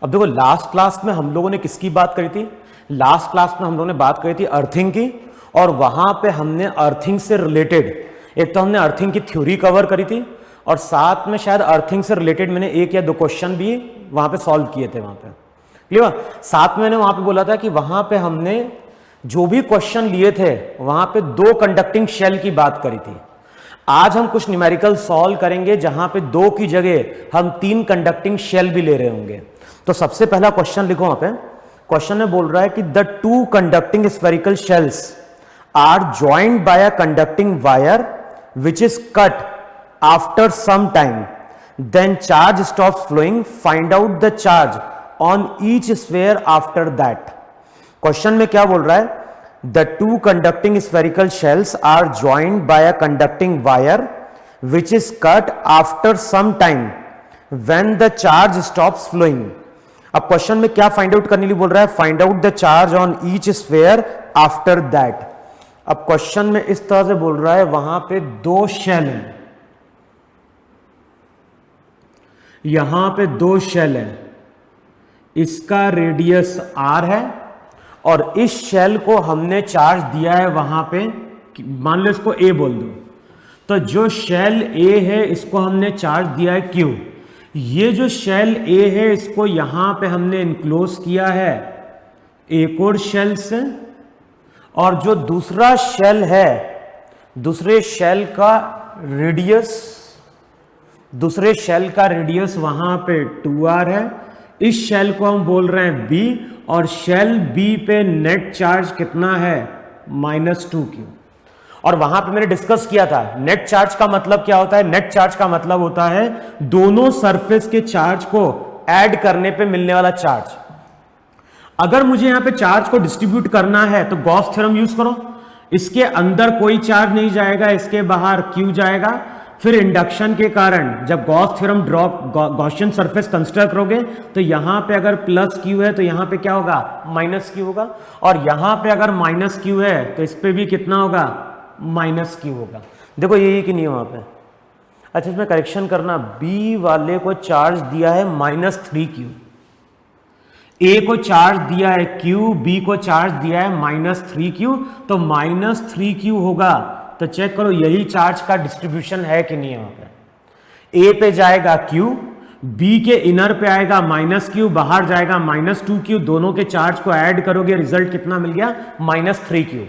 अब देखो last class में हम लोगों ने किसकी बात करी थी? लास्ट क्लास में हम लोगों ने बात करी थी अर्थिंग की, और वहां पे हमने अर्थिंग से रिलेटेड एक तो हमने अर्थिंग की थ्योरी कवर करी थी, और साथ में शायद अर्थिंग से रिलेटेड मैंने एक या दो क्वेश्चन भी वहां पे सॉल्व किए थे वहां पे। क्लियर? साथ में मैंने वहां पे बोला था कि वहां पे हमने जो भी क्वेश्चन लिए थे वहां पे दो कंडक्टिंग शेल की बात करी थी। आज हम कुछ न्यूमेरिकल सॉल्व करेंगे जहां पे दो की जगह हम तीन कंडक्टिंग शेल भी ले रहे होंगे। तो सबसे पहला क्वेश्चन लिखो वहां पे। क्वेश्चन में बोल रहा है कि the two conducting spherical shells are joined by a conducting wire which is cut after some time, then charge stops flowing, find out the charge on each sphere after that. Question में क्या बोल रहा है? The two conducting spherical shells are joined by a conducting wire which is cut after some time when the charge stops flowing. अब question में क्या find out करने के लिए बोल रहा है? Find out the charge on each sphere after that. अब क्वेश्चन में इस तरह से बोल रहा है, वहां पे दो शेल हैं, यहां पे दो शेल है, इसका रेडियस r है और इस शेल को हमने चार्ज दिया है वहां पे, मान लो इसको a बोल दो। तो जो शेल a है इसको हमने चार्ज दिया है q। ये जो शेल a है इसको यहां पे हमने इनक्लोज किया है एक और शेल से, और जो दूसरा शेल है, दूसरे शेल का रेडियस वहां पे 2r है। इस शेल को हम बोल रहे हैं b, और शेल b पे नेट चार्ज कितना है? -2q। और वहां पे मैंने डिस्कस किया था नेट चार्ज का मतलब क्या होता है। नेट चार्ज का मतलब होता है दोनों सरफेस के चार्ज को ऐड करने पे मिलने वाला चार्ज। अगर मुझे यहां पे चार्ज को डिस्ट्रीब्यूट करना है तो गॉस थ्योरम यूज करो। इसके अंदर कोई चार्ज नहीं जाएगा, इसके बाहर q जाएगा। फिर इंडक्शन के कारण जब Gauss theorem Gaussian surface consider करोगे तो यहां पे अगर +q है तो यहां पे क्या होगा? -q होगा, और यहां पे अगर -q है तो इस पे भी कितना होगा? -q होगा। देखो यही कि नहीं वहां पे। अच्छा, इसमें करेक्शन करना, b वाले को चार्ज दिया है -3q, a को चार्ज दिया है q, b को चार्ज दिया है -3q, तो -3q होगा। तो चेक करो यही चार्ज का डिस्ट्रीब्यूशन है कि नहीं। वहां पे a पे जाएगा q, b के इनर पे आएगा -q, बाहर जाएगा -2q, दोनों के चार्ज को ऐड करोगे रिजल्ट कितना मिल गया? -3q।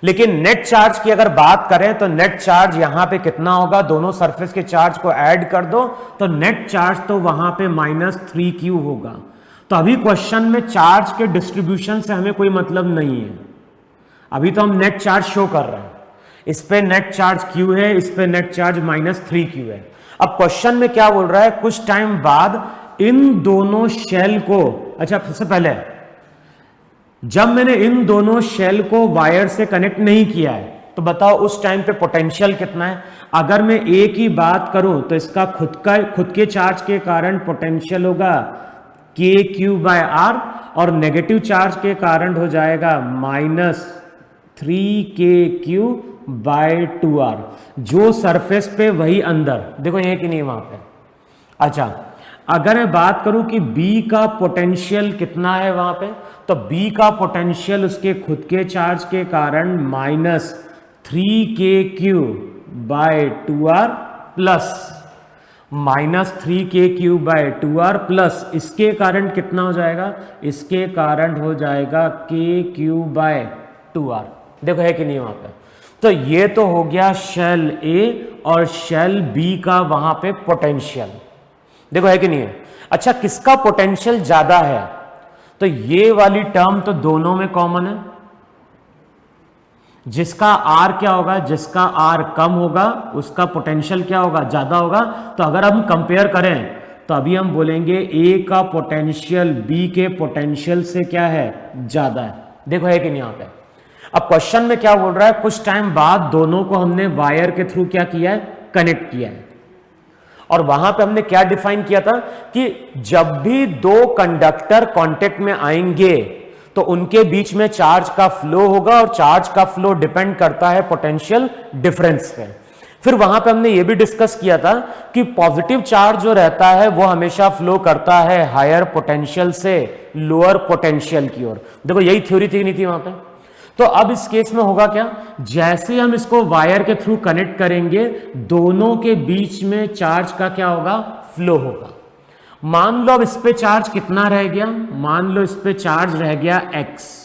लेकिन नेट चार्ज की अगर बात करें तो नेट चार्ज यहां पे कितना होगा? दोनों सरफेस के चार्ज को ऐड कर दो तो नेट चार्ज तो वहां पे -3q होगा। तो अभी क्वेश्चन में चार्ज के डिस्ट्रीब्यूशन से हमें कोई मतलब नहीं है, अभी तो हम नेट चार्ज शो कर रहे हैं। इस पे नेट चार्ज q है, इस पे नेट चार्ज -3q है। अब क्वेश्चन में क्या बोल रहा है? कुछ टाइम बाद इन दोनों शेल को, अच्छा सबसे पहले जब मैंने इन दोनों शेल को वायर से कनेक्ट नहीं किया है तो बताओ उस टाइम पे पोटेंशियल कितना है? अगर मैं a की बात करूं तो इसका खुद के चार्ज के कारण पोटेंशियल होगा kq/r, और नेगेटिव चार्ज के कारण हो जाएगा -3kq/2r। जो सरफेस पे वही अंदर, देखो ये कि नहीं वहां पे। अच्छा, अगर मैं बात करूं कि b का पोटेंशियल कितना है वहां पे, तो b का पोटेंशियल उसके खुद के चार्ज के कारण -3kq/2r प्लस -3kq/2r प्लस इसके कारण कितना हो जाएगा? इसके कारण हो जाएगा kq/2r। देखो है कि नहीं वहां पे। तो ये तो हो गया शेल A और शेल B का वहां पे पोटेंशियल। देखो है कि नहीं है। अच्छा, किसका पोटेंशियल ज्यादा है? तो ये वाली टर्म तो दोनों में कॉमन है। जिसका R क्या होगा? जिसका R कम होगा उसका पोटेंशियल क्या होगा? ज्यादा होगा। तो अगर हम कंपेयर करें तो अभी हम बोलेंगे A का पोटेंशियल B के पोटेंशियल से क्या है? ज्यादा है। देखो है कि नहीं यहाँ पे। अब क्वेश्चन में क्या बोल रहा है? कुछ टाइम बाद दोनों को हमने वायर के थ्रू क्या किया है? कनेक्ट किया है। और वहां पे हमने क्या डिफाइन किया था कि जब भी दो कंडक्टर कांटेक्ट में आएंगे तो उनके बीच में चार्ज का फ्लो होगा, और चार्ज का फ्लो डिपेंड करता है पोटेंशियल डिफरेंस पे। फिर वहां पे हमने ये भी डिस्कस किया था कि पॉजिटिव चार्ज जो रहता है वो हमेशा फ्लो करता है हायर पोटेंशियल से लोअर पोटेंशियल की ओर। देखो यही थ्योरी थी नहीं थी वहां पे। तो अब इस केस में होगा क्या, जैसे हम इसको वायर के थ्रू कनेक्ट करेंगे दोनों के बीच में चार्ज का क्या होगा, फ्लो होगा। मान लो अब इस पे चार्ज कितना रह गया, मान लो इस पे चार्ज रह गया x।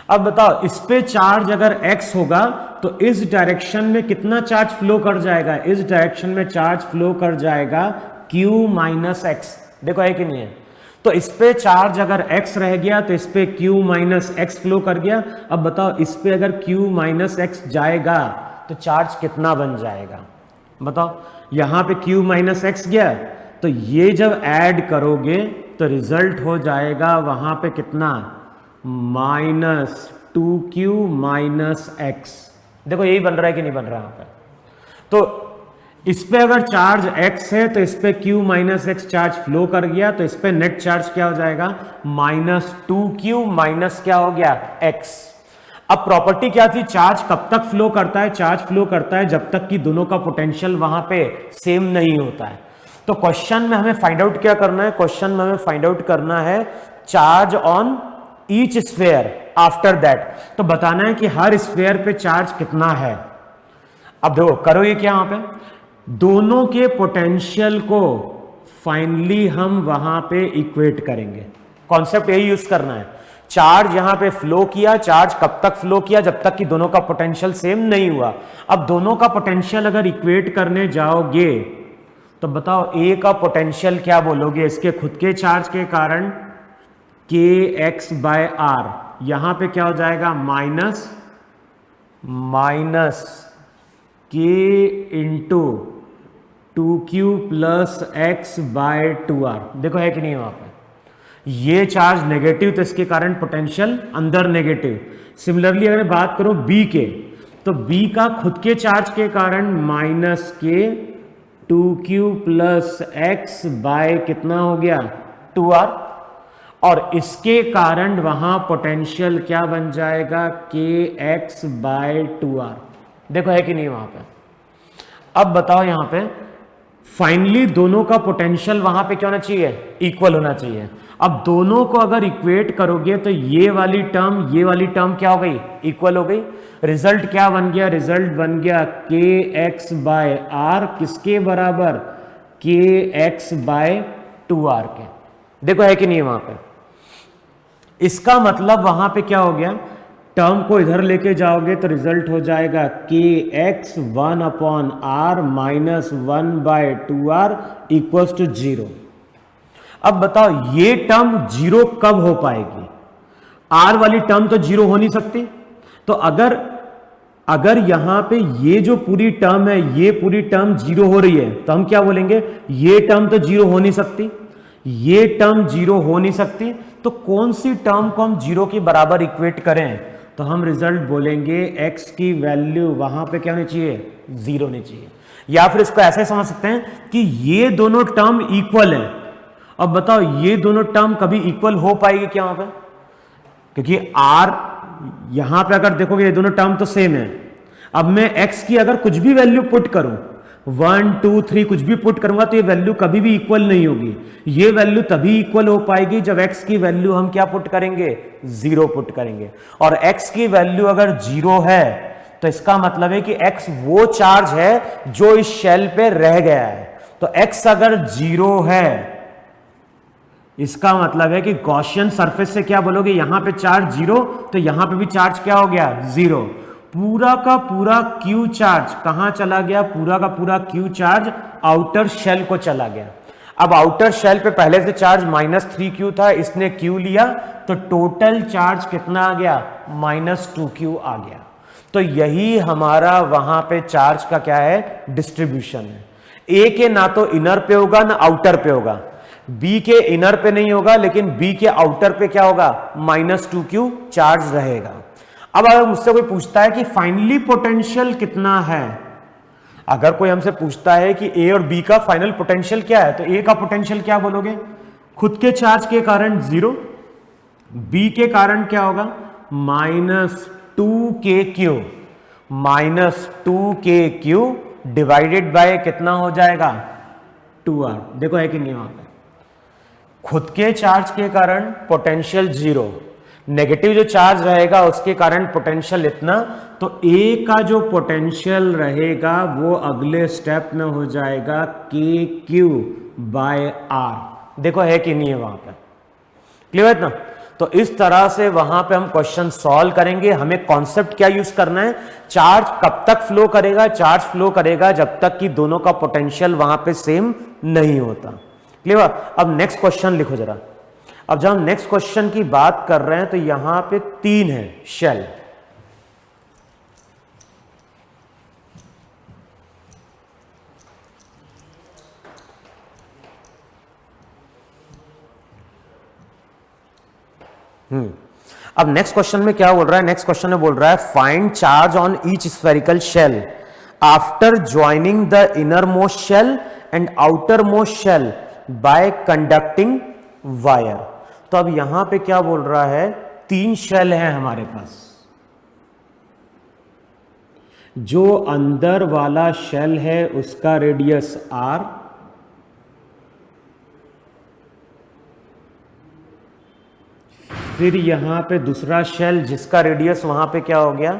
अब बताओ इस पे चार्ज अगर x होगा तो इस डायरेक्शन में कितना चार्ज फ्लो कर जाएगा, इस डायरेक्शन में चार्ज फ्लो कर जाएगा q माइनस एक्स। देखो है कि नहीं है। तो इस पे चार्ज अगर x रह गया तो इस पे q माइनस एक्स फ्लो कर गया। अब बताओ इस पे अगर q माइनस एक्स जाएगा तो चार्ज कितना बन जाएगा, बताओ। यहां पे q माइनस एक्स गया तो ये जब ऐड करोगे तो रिजल्ट हो जाएगा वहां पे कितना, माइनस 2q माइनस एक्स। देखो यही बन रहा है कि नहीं बन रहा है। तो इस पे अगर चार्ज x है तो इस पे q minus x charge flow कर गया तो इस पे नेट चार्ज क्या हो जाएगा, माइनस 2q माइनस क्या हो गया x। अब प्रॉपर्टी क्या थी, चार्ज कब तक फ्लो करता है, चार्ज फ्लो करता है जब तक कि दोनों का पोटेंशियल वहां पे सेम नहीं होता है। तो क्वेश्चन में हमें फाइंड आउट क्या करना है, क्वेश्चन में हमें फाइंड आउट करना है charge on each sphere after that. तो बताना है कि हर स्फीयर पे चार्ज कितना है। अब देखो करो ये क्या, वहां पे दोनों के पोटेंशियल को फाइनली हम वहां पे इक्वेट करेंगे। कॉन्सेप्ट यही यूज करना है, चार्ज यहां पे फ्लो किया, चार्ज कब तक फ्लो किया, जब तक कि दोनों का पोटेंशियल सेम नहीं हुआ। अब दोनों का पोटेंशियल अगर इक्वेट करने जाओगे तो बताओ ए का पोटेंशियल क्या बोलोगे, इसके खुद के चार्ज के कारण के एक्स बाय आर, यहां पे क्या हो जाएगा माइनस के into 2q plus x bye 2r। देखो है कि नहीं वहां पे, ये चार्ज नेगेटिव तो इसके कारण पोटेंशियल अंदर नेगेटिव। सिमिलरली अगर बात करो b के, तो b का खुद के चार्ज के कारण माइनस के 2q प्लस एक्स बाय कितना हो गया 2r, और इसके कारण वहां पोटेंशियल क्या बन जाएगा के एक्स बाय 2r। देखो है कि नहीं वहां पे। अब बताओ यहां पे फाइनली दोनों का पोटेंशियल वहां पे क्या होना चाहिए, इक्वल होना चाहिए। अब दोनों को अगर इक्वेट करोगे तो ये वाली टर्म क्या हो गई, इक्वल हो गई। रिजल्ट क्या बन गया, रिजल्ट बन गया के एक्स बाय आर किसके बराबर, के एक्स बाय 2r के। देखो है कि नहीं वहां पे। इसका मतलब वहां पे क्या हो गया, टर्म को इधर लेके जाओगे तो रिजल्ट हो जाएगा k x 1 upon r minus 1 by 2r equals to 0। अब बताओ ये टर्म 0 कब हो पाएगी, r वाली टर्म तो 0 हो नहीं सकती। तो अगर यहां पे ये जो पूरी टर्म है, ये पूरी टर्म 0 हो रही है, तो हम क्या बोलेंगे, ये टर्म तो 0 हो नहीं सकती, ये टर्म 0 हो नहीं सकती। तो कौन सी टर्म को हम 0 के बराबर इक्वेट करें, तो हम रिजल्ट बोलेंगे x की वैल्यू वहां पे क्या होनी चाहिए, 0 होनी चाहिए। या फिर इसको ऐसे समझ सकते हैं कि ये दोनों टर्म इक्वल हैं। अब बताओ ये दोनों टर्म कभी इक्वल हो पाएगी क्या वहां पे, क्योंकि r यहां पे अगर देखोगे ये दोनों टर्म तो सेम है। अब मैं x की अगर कुछ भी वैल्यू पुट करूं, 1 2 3 कुछ भी पुट करूंगा तो ये वैल्यू कभी भी इक्वल नहीं होगी। ये वैल्यू तभी इक्वल हो पाएगी जब x की वैल्यू हम क्या पुट करेंगे, 0 पुट करेंगे। और x की वैल्यू अगर 0 है तो इसका मतलब है कि x वो चार्ज है जो इस शेल पे रह गया है। तो x अगर 0 है इसका मतलब है कि गॉसियन सरफेस से क्या बोलोगे, यहां पे चार्ज 0 तो यहां पे भी चार्ज क्या हो गया, 0। पूरा का पूरा Q चार्ज कहां चला गया, पूरा का पूरा Q चार्ज आउटर शेल को चला गया। अब आउटर शेल पे पहले से चार्ज -3q था, इसने Q लिया तो टोटल चार्ज कितना आ गया, -2q आ गया। तो यही हमारा वहां पे चार्ज का क्या है, डिस्ट्रीब्यूशन है। ए के ना तो इनर पे होगा ना आउटर पे होगा, बी के इनर पे नहीं होगा लेकिन बी के आउटर पे क्या होगा, -2q चार्ज रहेगा। अब अगर मुझसे कोई पूछता है कि फाइनली पोटेंशियल कितना है, अगर कोई हमसे पूछता है कि ए और बी का फाइनल पोटेंशियल क्या है, तो ए का पोटेंशियल क्या बोलोगे, खुद के चार्ज के कारण 0, बी के कारण क्या होगा -2kq -2kq डिवाइडेड बाय कितना हो जाएगा 2r। देखो है कि नहीं वहां पे खुद के चार्ज के कारण पोटेंशियल 0, नेगेटिव जो चार्ज रहेगा उसके कारण पोटेंशियल इतना, तो A का जो पोटेंशियल रहेगा वो अगले स्टेप में हो जाएगा kq/r। देखो है कि नहीं है वहां पे, क्लियर है ना। तो इस तरह से वहां पे हम क्वेश्चन सॉल्व करेंगे। हमें कॉन्सेप्ट क्या यूज करना है, चार्ज कब तक फ्लो करेगा, चार्ज फ्लो करेगा जब तक कि दोनों का पोटेंशियल वहां पे सेम नहीं होता, क्लियर। अब नेक्स्ट क्वेश्चन लिखो जरा। अब जब हम नेक्स्ट क्वेश्चन की बात कर रहे हैं तो यहां पे 3 है शेल, अब नेक्स्ट क्वेश्चन में क्या बोल रहा है, नेक्स्ट क्वेश्चन में बोल रहा है find charge on each spherical shell after joining the inner most shell and outer most shell by conducting wire. तो अब यहां पे क्या बोल रहा है, 3 शेल है हमारे पास। जो अंदर वाला शेल है उसका रेडियस r, फिर यहां पे दूसरा शेल जिसका रेडियस वहां पे क्या हो गया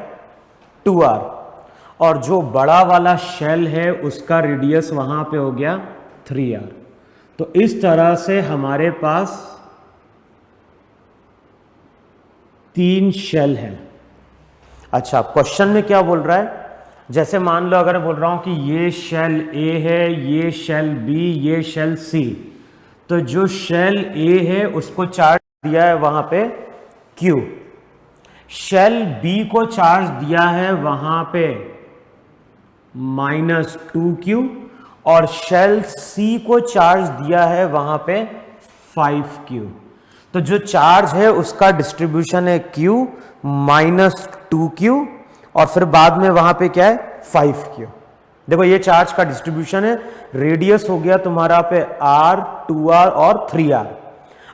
2r, और जो बड़ा वाला शेल है उसका रेडियस वहां पे हो गया 3r। तो इस तरह से हमारे पास 3 शेल है। अच्छा, क्वेश्चन में क्या बोल रहा है, जैसे मान लो अगर बोल रहा हूं कि ये शेल A है, ये शेल B, ये शेल C, तो जो शेल A है उसको चार्ज दिया है वहां पे Q, शेल B को चार्ज दिया है वहां पे -2Q, और शेल C को चार्ज दिया है वहां पे 5Q। तो जो चार्ज है उसका डिस्ट्रीब्यूशन है Q -2Q, और फिर बाद में वहां पे क्या है 5Q। देखो ये चार्ज का डिस्ट्रीब्यूशन है, रेडियस हो गया तुम्हारा पे R, 2R और 3R।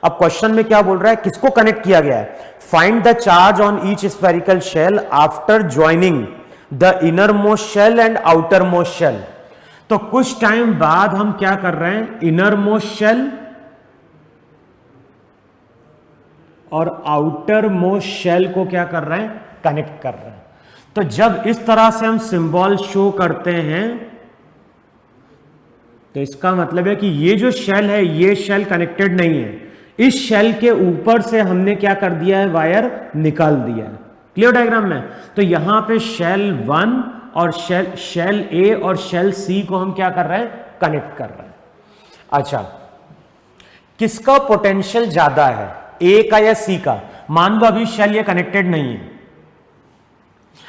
अब क्वेश्चन में क्या बोल रहा है, किसको कनेक्ट किया गया है, find the charge on each spherical shell after joining the inner most shell and outer most shell. तो कुछ टाइम बाद हम क्या कर रहे हैं, इनर मोस्ट शेल और आउटर मोस्ट शेल को क्या कर रहे हैं, कनेक्ट कर रहे हैं। तो जब इस तरह से हम सिंबल शो करते हैं तो इसका मतलब है कि ये जो शेल है ये शेल कनेक्टेड नहीं है, इस शेल के ऊपर से हमने क्या कर दिया है, वायर निकाल दिया है, क्लियर डायग्राम में। तो यहां पे शेल 1 और शेल A और शेल C को हम क्या कर रहे हैं, कनेक्ट कर रहे हैं। अच्छा, किसका पोटेंशियल ज्यादा है, A का या C का। मान लो अभी शेल ये कनेक्टेड नहीं है।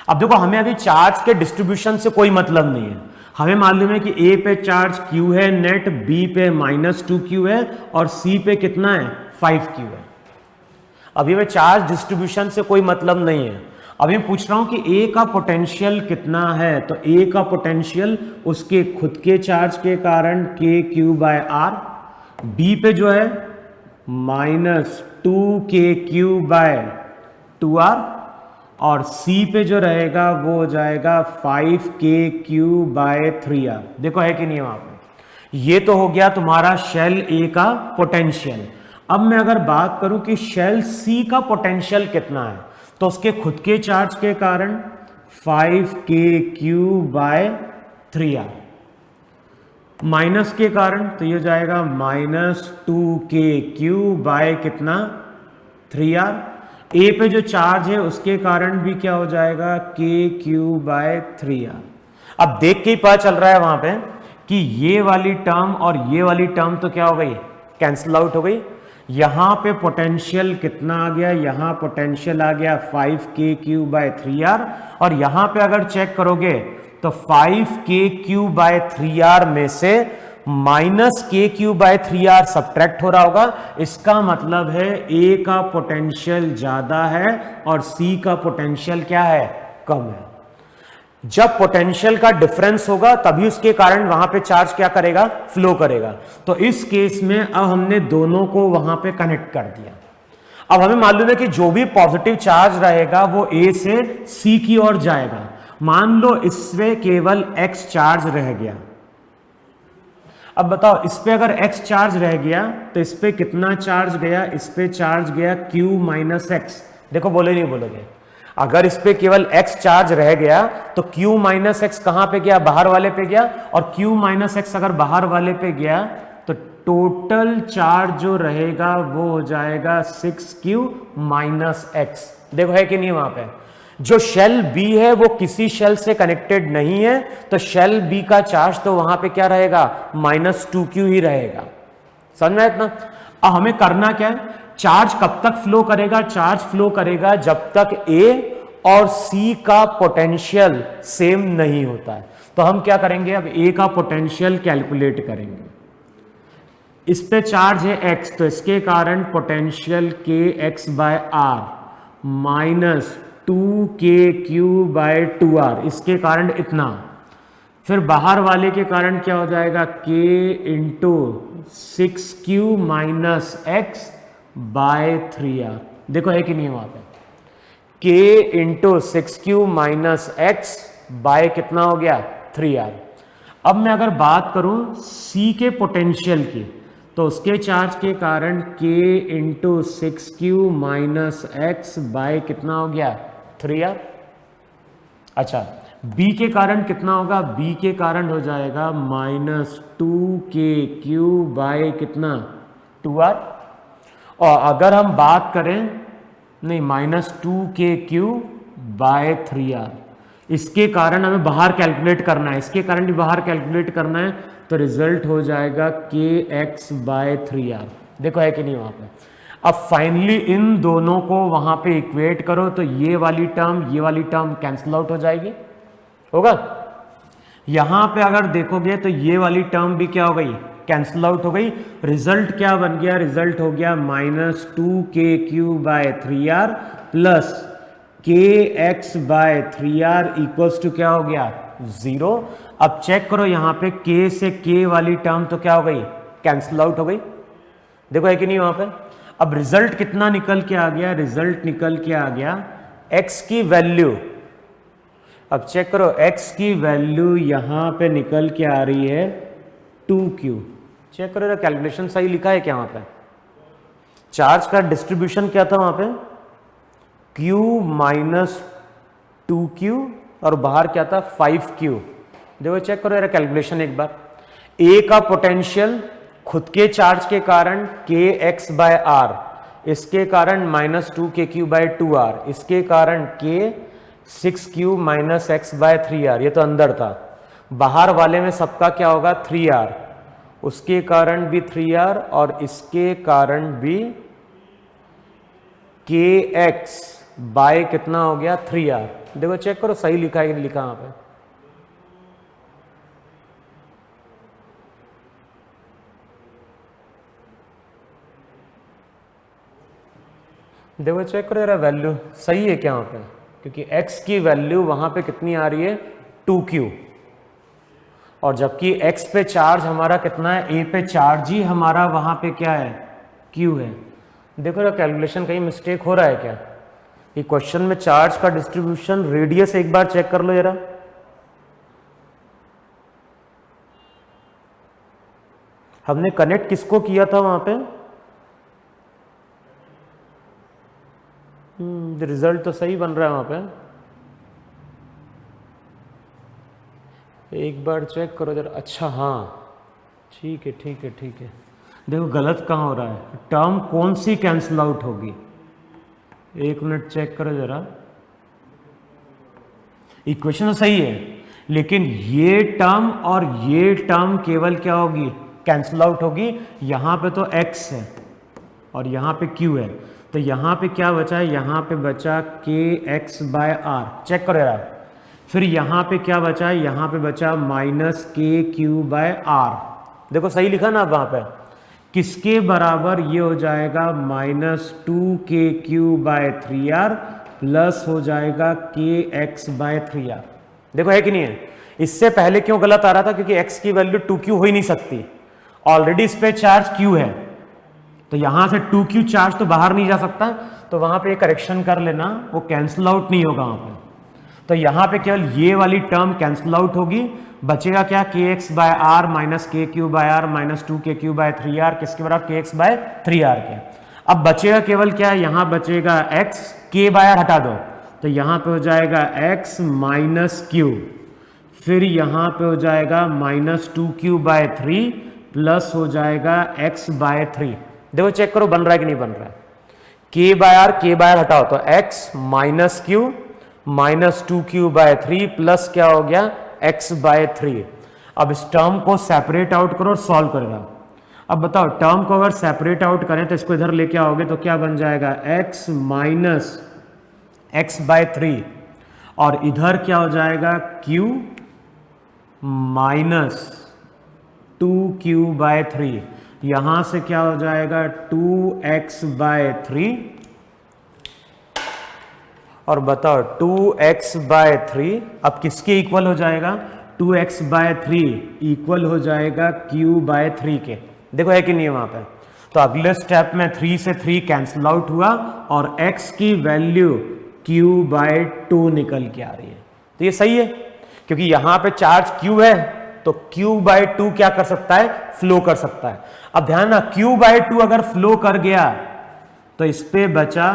अब देखो हमें अभी चार्ज के डिस्ट्रीब्यूशन से कोई मतलब नहीं है, हमें मालूम है कि A पे चार्ज Q है नेट, B पे -2Q है और C पे कितना है 5Q है। अभी मैं चार्ज डिस्ट्रीब्यूशन से कोई मतलब नहीं है, अभी मैं पूछ रहा हूं कि A का पोटेंशियल कितना है। तो A का पोटेंशियल उसके खुद के चार्ज के कारण kq/r, B पे जो है -2kq/2r, और C पे जो रहेगा वो हो जाएगा 5kq/3r। देखो है कि नहीं वहां पे। ये तो हो गया तुम्हारा शेल A का पोटेंशियल। अब मैं अगर बात करूं कि शेल C का पोटेंशियल कितना है, तो उसके खुद के चार्ज के कारण 5kq/3r, माइनस के कारण तो ये जाएगा -2kq/कितना 3r। A पे जो चार्ज है उसके कारण भी क्या हो जाएगा kq/3r। अब देख के ही पता चल रहा है वहां पे कि ये वाली टर्म और ये वाली टर्म तो क्या हो गई, कैंसिल आउट हो गई। यहां पे पोटेंशियल कितना आ गया, यहां पोटेंशियल आ गया 5kq/3r, और यहां पे अगर चेक करोगे तो 5kq/3r में से -kq/3r सब्ट्रैक्ट हो रहा होगा। इसका मतलब है A का पोटेंशियल ज्यादा है और C का पोटेंशियल क्या है, कम है। जब पोटेंशियल का डिफरेंस होगा तभी उसके कारण वहां पे चार्ज क्या करेगा, फ्लो करेगा। तो इस केस में अब हमने दोनों को वहां पे कनेक्ट कर दिया। अब हमें मालूम है कि जो भी पॉजिटिव चार्ज रहेगा वो A से C की ओर जाएगा, मान लो इससे केवल x चार्ज रह गया। अब बताओ इस पे अगर x चार्ज रह गया तो इस पे कितना चार्ज गया? इस पे चार्ज गया q माइनस एक्स। देखो बोले नहीं बोलोगे? अगर इस पे केवल x चार्ज रह गया तो q माइनस एक्स कहां पे गया? बाहर वाले पे गया। और q माइनस एक्स अगर बाहर वाले पे गया तो टोटल चार्ज जो रहेगा वो हो जाएगा 6q माइनस एक्स। देखो है कि नहीं? वहां पे जो शेल B है वो किसी शेल से कनेक्टेड नहीं है, तो शेल B का चार्ज तो वहां पे क्या रहेगा? -2q ही रहेगा। समझ में आया इतना? अब हमें करना क्या है? चार्ज कब तक फ्लो करेगा? चार्ज फ्लो करेगा जब तक A और C का पोटेंशियल सेम नहीं होता है। तो हम क्या करेंगे? अब A का पोटेंशियल कैलकुलेट करेंगे। इस पे चार्ज है x, तो इसके कारण potential kx by r minus 2kq by 2r, इसके कारण इतना। फिर बाहर वाले के कारण क्या हो जाएगा? k into 6q minus x by 3r। देखो है कि नहीं वहां पे? k into 6q minus x by कितना हो गया? 3r। अब मैं अगर बात करूं c के पोटेंशियल की, तो उसके चार्ज के कारण k into 6q minus x by कितना हो गया? 3r। अच्छा, B के कारण कितना होगा? B के कारण हो जाएगा -2kq बाय कितना? 2r। और अगर हम बात करें नहीं -2kq बाय 3r, इसके कारण हमें बाहर कैलकुलेट करना है, इसके कारण भी बाहर कैलकुलेट करना है, तो रिजल्ट हो जाएगा kx बाय 3r। देखो है कि नहीं वहां पे? अब फाइनली इन दोनों को वहां पे इक्वेट करो तो ये वाली टर्म कैंसिल आउट हो जाएगी। होगा? यहां पे अगर देखोगे तो ये वाली टर्म भी क्या हो गई? कैंसिल आउट हो गई। रिजल्ट क्या बन गया? रिजल्ट हो गया -2kq by 3r plus kx by 3r equals to क्या हो गया? 0। अब चेक करो यहां पे k से k वाली टर्म तो क्या हो गई? कैंसिल आउट हो गई। देखो है कि नहीं वहां पे? अब रिजल्ट कितना निकल के आ गया? रिजल्ट निकल के आ गया x की वैल्यू, अब चेक करो x की वैल्यू यहां पे निकल के आ रही है 2q। चेक करो कैलकुलेशन सही लिखा है क्या वहां पे? चार्ज का डिस्ट्रीब्यूशन क्या था वहां पे? q माइनस 2q और बाहर क्या था? 5q। देखो चेक करो कैलकुलेशन एक बार। A का पोटेंशियल खुद के चार्ज के कारण kx बाय आर, इसके कारण -2kq बाय 2r, इसके कारण k 6q minus x by 3r, ये तो अंदर था। बाहर वाले में सबका क्या होगा? 3r, उसके कारण भी 3r और इसके कारण भी kx बाय कितना हो गया? 3r। देखो चेक करो सही लिखा है कि लिखा यहां पे? देखो चेक करो यार वैल्यू सही है क्या वहां पे? क्योंकि x की वैल्यू वहां पे कितनी आ रही है? 2q, और जबकि x पे चार्ज हमारा कितना है? a पे चार्ज ही हमारा वहां पे क्या है? q है। देखो यार कैलकुलेशन कहीं मिस्टेक हो रहा है क्या? ये क्वेश्चन में चार्ज का डिस्ट्रीब्यूशन रेडियस एक बार चेक कर लो जरा। हमने कनेक्ट किसको किया था वहां पे? रिजल्ट तो सही बन रहा है वहां पे, एक बार चेक करो जरा। अच्छा हाँ ठीक है ठीक है ठीक है। देखो गलत कहाँ हो रहा है? टर्म कौन सी कैंसिल आउट होगी? एक मिनट चेक करो जरा। इक्वेशन तो सही है, लेकिन ये टर्म और ये टर्म केवल क्या होगी? कैंसिल आउट होगी। यहां पे तो x है और यहां पे q है, तो यहां पे क्या बचा है? यहां पे बचा kx बाय आर। चेक करो यार। फिर यहां पे क्या बचा है? यहां पे बचा -kq बाय आर। देखो सही लिखा ना? अब वहां पे किसके बराबर? ये हो जाएगा -2kq बाय 3r प्लस हो जाएगा kx बाय 3r। देखो है कि नहीं है? इससे पहले क्यों गलत आ रहा था? क्योंकि x की वैल्यू 2q हो ही नहीं सकती, ऑलरेडी इस पे चार्ज q है, तो यहां से 2q चार्ज तो बाहर नहीं जा सकता, तो वहां पे करेक्शन कर लेना, वो कैंसिल आउट नहीं होगा वहां पे। तो यहां पे केवल ये वाली टर्म कैंसिल आउट होगी, बचेगा क्या, k x by r minus k q by r minus 2k³ by 3r, किसके बराबर, के एक्स बाय 3r के। अब बचेगा केवल क्या, यहां बचेगा x, k बाय आर हटा दो तो यहां पे हो जाएगा x माइनस क्यू, फिर यहां पे हो जाएगा माइनस 2q बाय 3 प्लस हो जाएगा x बाय 3। देखो चेक करो बन रहा है कि नहीं बन रहा है। k बाय आर हटाओ तो x minus q minus 2q by 3 plus क्या हो गया, x बाय 3। अब इस टर्म को सेपरेट आउट करो और सॉल्व करेगा। अब बताओ टर्म को अगर सेपरेट आउट करें तो इसको इधर लेके आओगे तो क्या बन जाएगा, x माइनस x बाय 3 और इधर क्या हो जाएगा, q माइनस 2q बाय 3, यहां से क्या हो जाएगा 2x बाय 3 और बताओ 2x बाय 3 अब किसके इक्वल हो जाएगा, 2x बाय 3 इक्वल हो जाएगा q बाय 3 के। देखो है कि नहीं है वहां पे। तो अगले स्टेप में 3 से 3 कैंसिल आउट हुआ और x की वैल्यू q बाय 2 निकल के आ रही है। तो ये सही है क्योंकि यहां पे चार्ज q है तो q बाय 2 क्या कर सकता है, फ्लो कर सकता है। अब ध्यान ना, q बाय 2 अगर फ्लो कर गया तो इस पे बचा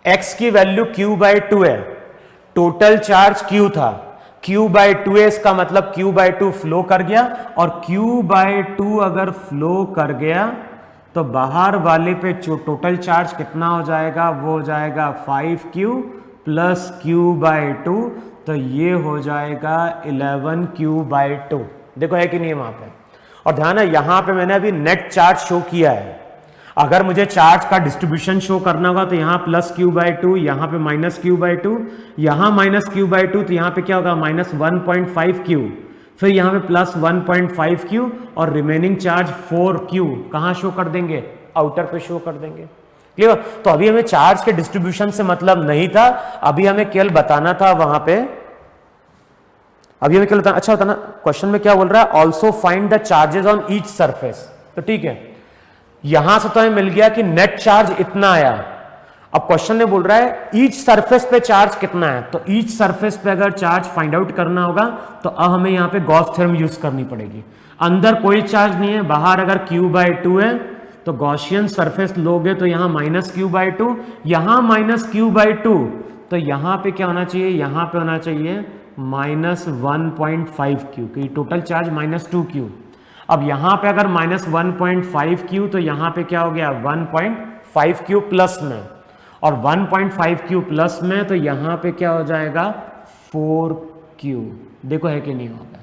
x की वैल्यू q बाय 2 है, टोटल चार्ज q था, q बाय 2 है, इसका मतलब q बाय 2 फ्लो कर गया और q बाय 2 अगर फ्लो कर गया तो बाहर वाले पे जो टोटल चार्ज कितना हो जाएगा, वो हो जाएगा 5q प्लस q बाय 2, तो ये हो जाएगा 11q बाय 2। देखो है कि नहीं वहां पे। और ध्यान है यहां पे मैंने अभी नेट चार्ज शो किया है, अगर मुझे चार्ज का डिस्ट्रीब्यूशन शो करना होगा तो यहाँ प्लस क्यू बाय 2, यहाँ पे माइनस क्यू बाय 2, यहाँ माइनस क्यू बाय 2, तो यहाँ पे क्या होगा माइनस 1.5 क्यू, फिर यहाँ पे प्लस 1.5 क्यू और रिमेनिंग चार्ज 4 क्यू कहाँ शो कर देंगे, आउटर पे शो कर देंगे। क्लियर। तो अभी हमें चार्ज के डिस्ट्रीब्यूशन से मतलब नहीं था, अभी हमें केवल बताना था वहां पे, अभी हमें केवल अच्छा होता ना, क्वेश्चन में क्या बोल रहा है, also find the charges on each surface. तो ठीक है, यहां से तो हमें मिल गया कि नेट चार्ज इतना आया। अब क्वेश्चन में बोल रहा है ईच सरफेस पे चार्ज कितना है, तो ईच सरफेस पे अगर चार्ज फाइंड आउट करना होगा तो अब हमें यहां पे गॉस थ्योरम यूज करनी पड़ेगी। अंदर कोई चार्ज नहीं है, बाहर अगर क्यू बाय 2 है तो गॉसियन सरफेस लोगे तो यहां माइनस क्यू बाय 2, यहां माइनस क्यू बाय 2, तो यहां पे क्या होना चाहिए, यहां पे होना चाहिए माइनस 1.5 क्यू, क्योंकि टोटल चार्ज माइनस 2 क्यू। अब यहां पे अगर माइनस 1.5 क्यू तो यहां पे क्या हो गया 1.5 क्यू प्लस में, और 1.5 क्यू प्लस में तो यहां पे क्या हो जाएगा 4 क्यू। देखो है कि नहीं होगा।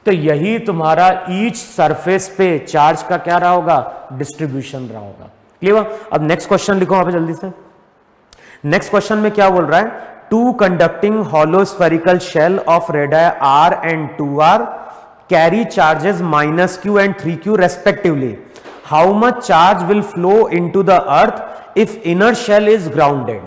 तो यही तुम्हारा ईच सरफेस पे चार्ज का क्या रहा होगा, डिस्ट्रीब्यूशन रहा होगा। क्लियर। अब नेक्स्ट क्वेश्चन लिखो वहां पे जल्दी से। नेक्स्ट क्वेश्चन में क्या बोल रहा है, two conducting hollow spherical shell of radius r and 2r carry charges minus q and 3q respectively. How much charge will flow into the earth if inner shell is grounded?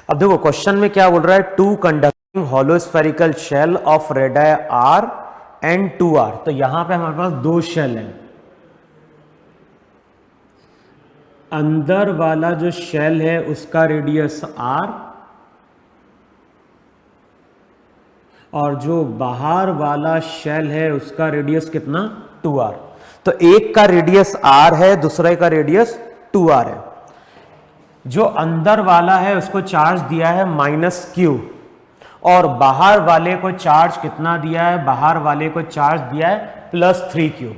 अब देखो question में क्या बोल रहा है, two conducting hollow spherical shell of radius r and 2r। तो यहां पे हमारे पास दो शेल हैं, अंदर वाला जो शेल है उसका रेडियस r और जो बाहर वाला शेल है उसका रेडियस कितना 2r। तो एक का रेडियस r है, दूसरे का रेडियस 2r है। जो अंदर वाला है उसको चार्ज दिया है माइनस क्यू और बाहर वाले को चार्ज कितना दिया है, बाहर वाले को चार्ज दिया है प्लस 3q।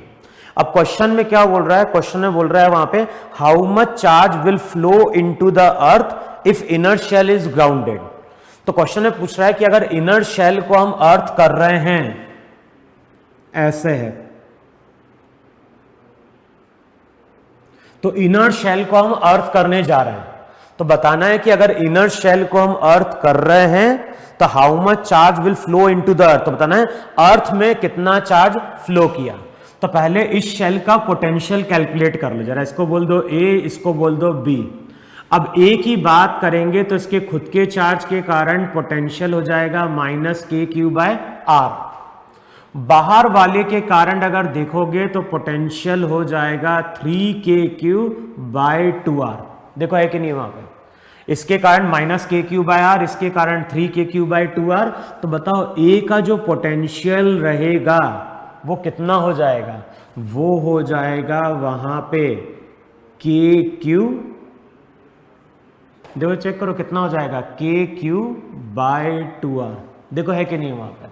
अब क्वेश्चन में क्या बोल रहा है, क्वेश्चन में बोल रहा है वहां पे how much charge will flow into the earth if inner shell is grounded. तो क्वेश्चन में पूछ रहा है कि अगर इनर शेल को हम अर्थ कर रहे हैं, ऐसे है, तो इनर शेल को हम अर्थ करने जा रहे हैं, तो बताना है कि अगर इनर शेल को हम अर्थ कर रहे हैं तो how much charge will flow into the अर्थ। तो बताना है अर्थ में कितना चार्ज फ्लो किया। तो पहले इस शेल का पोटेंशियल कैलकुलेट कर लो जरा, इसको बोल दो A, इसको बोल दो B। अब एक ही बात करेंगे तो इसके खुद के चार्ज के कारण पोटेंशियल हो जाएगा -kq/r। बाहर वाले के कारण अगर देखोगे तो पोटेंशियल हो जाएगा 3kq/2r। देखो है कि नहीं वहां पे, इसके कारण -kq/r, इसके कारण 3kq/2r। तो बताओ ए का जो पोटेंशियल रहेगा वो कितना हो जाएगा, वो हो जाएगा वहां पे kq, देखो चेक करो कितना हो जाएगा kq/2r। देखो है कि नहीं वहां पे।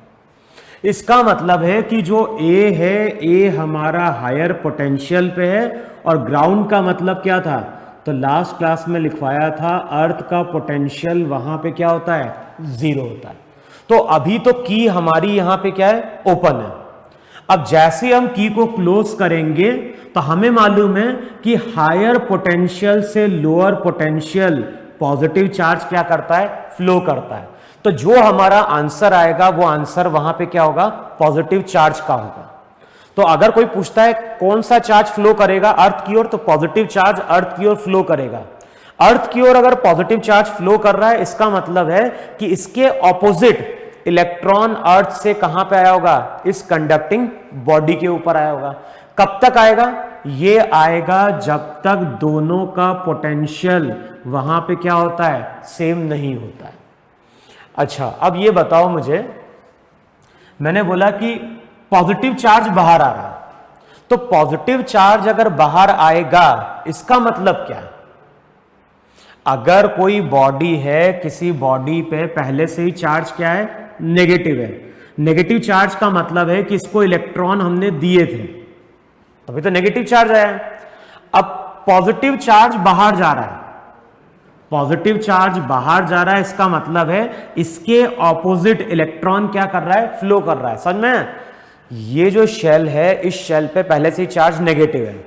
इसका मतलब है कि जो ए है, ए हमारा हायर पोटेंशियल पे है, और ग्राउंड का मतलब क्या था, तो लास्ट क्लास में लिखवाया था अर्थ का पोटेंशियल वहां पे क्या होता है, 0 होता है। तो अभी तो की हमारी यहां पे क्या है, ओपन है। अब जैसे हम की को क्लोज करेंगे तो हमें मालूम है कि हायर पोटेंशियल से लोअर पोटेंशियल पॉजिटिव चार्ज क्या करता है, फ्लो करता है। तो जो हमारा आंसर आएगा वो आंसर वहां पे क्या होगा, पॉजिटिव चार्ज का होगा। तो अगर कोई पूछता है कौन सा चार्ज फ्लो करेगा अर्थ की ओर, तो पॉजिटिव चार्ज अर्थ की ओर फ्लो करेगा। अर्थ की ओर अगर पॉजिटिव चार्ज फ्लो कर रहा है, इसका मतलब है कि इसके ऑपोजिट इलेक्ट्रॉन अर्थ से कहां पे आया होगा, इस कंडक्टिंग बॉडी के ऊपर आया होगा। कब तक आएगा, ये आएगा जब तक दोनों का पोटेंशियल वहां पे क्या होता है, सेम नहीं होता है। अच्छा अब ये बताओ मुझे, मैंने बोला कि पॉजिटिव चार्ज बाहर आ रहा है, तो पॉजिटिव चार्ज अगर बाहर आएगा इसका मतलब क्या है, अगर कोई बॉडी है, किसी बॉडी पे पहले से ही चार्ज क्या है, नेगेटिव है। नेगेटिव चार्ज का मतलब है कि इसको इलेक्ट्रॉन हमने दिए थे, तभी तो नेगेटिव चार्ज आया है। अब पॉजिटिव चार्ज बाहर जा रहा है, पॉजिटिव चार्ज बाहर जा रहा है, इसका मतलब है इसके ऑपोजिट इलेक्ट्रॉन क्या कर रहा है, फ्लो कर रहा है। समझ में, ये जो शेल है, इस शेल पे पहले से ही चार्ज नेगेटिव है।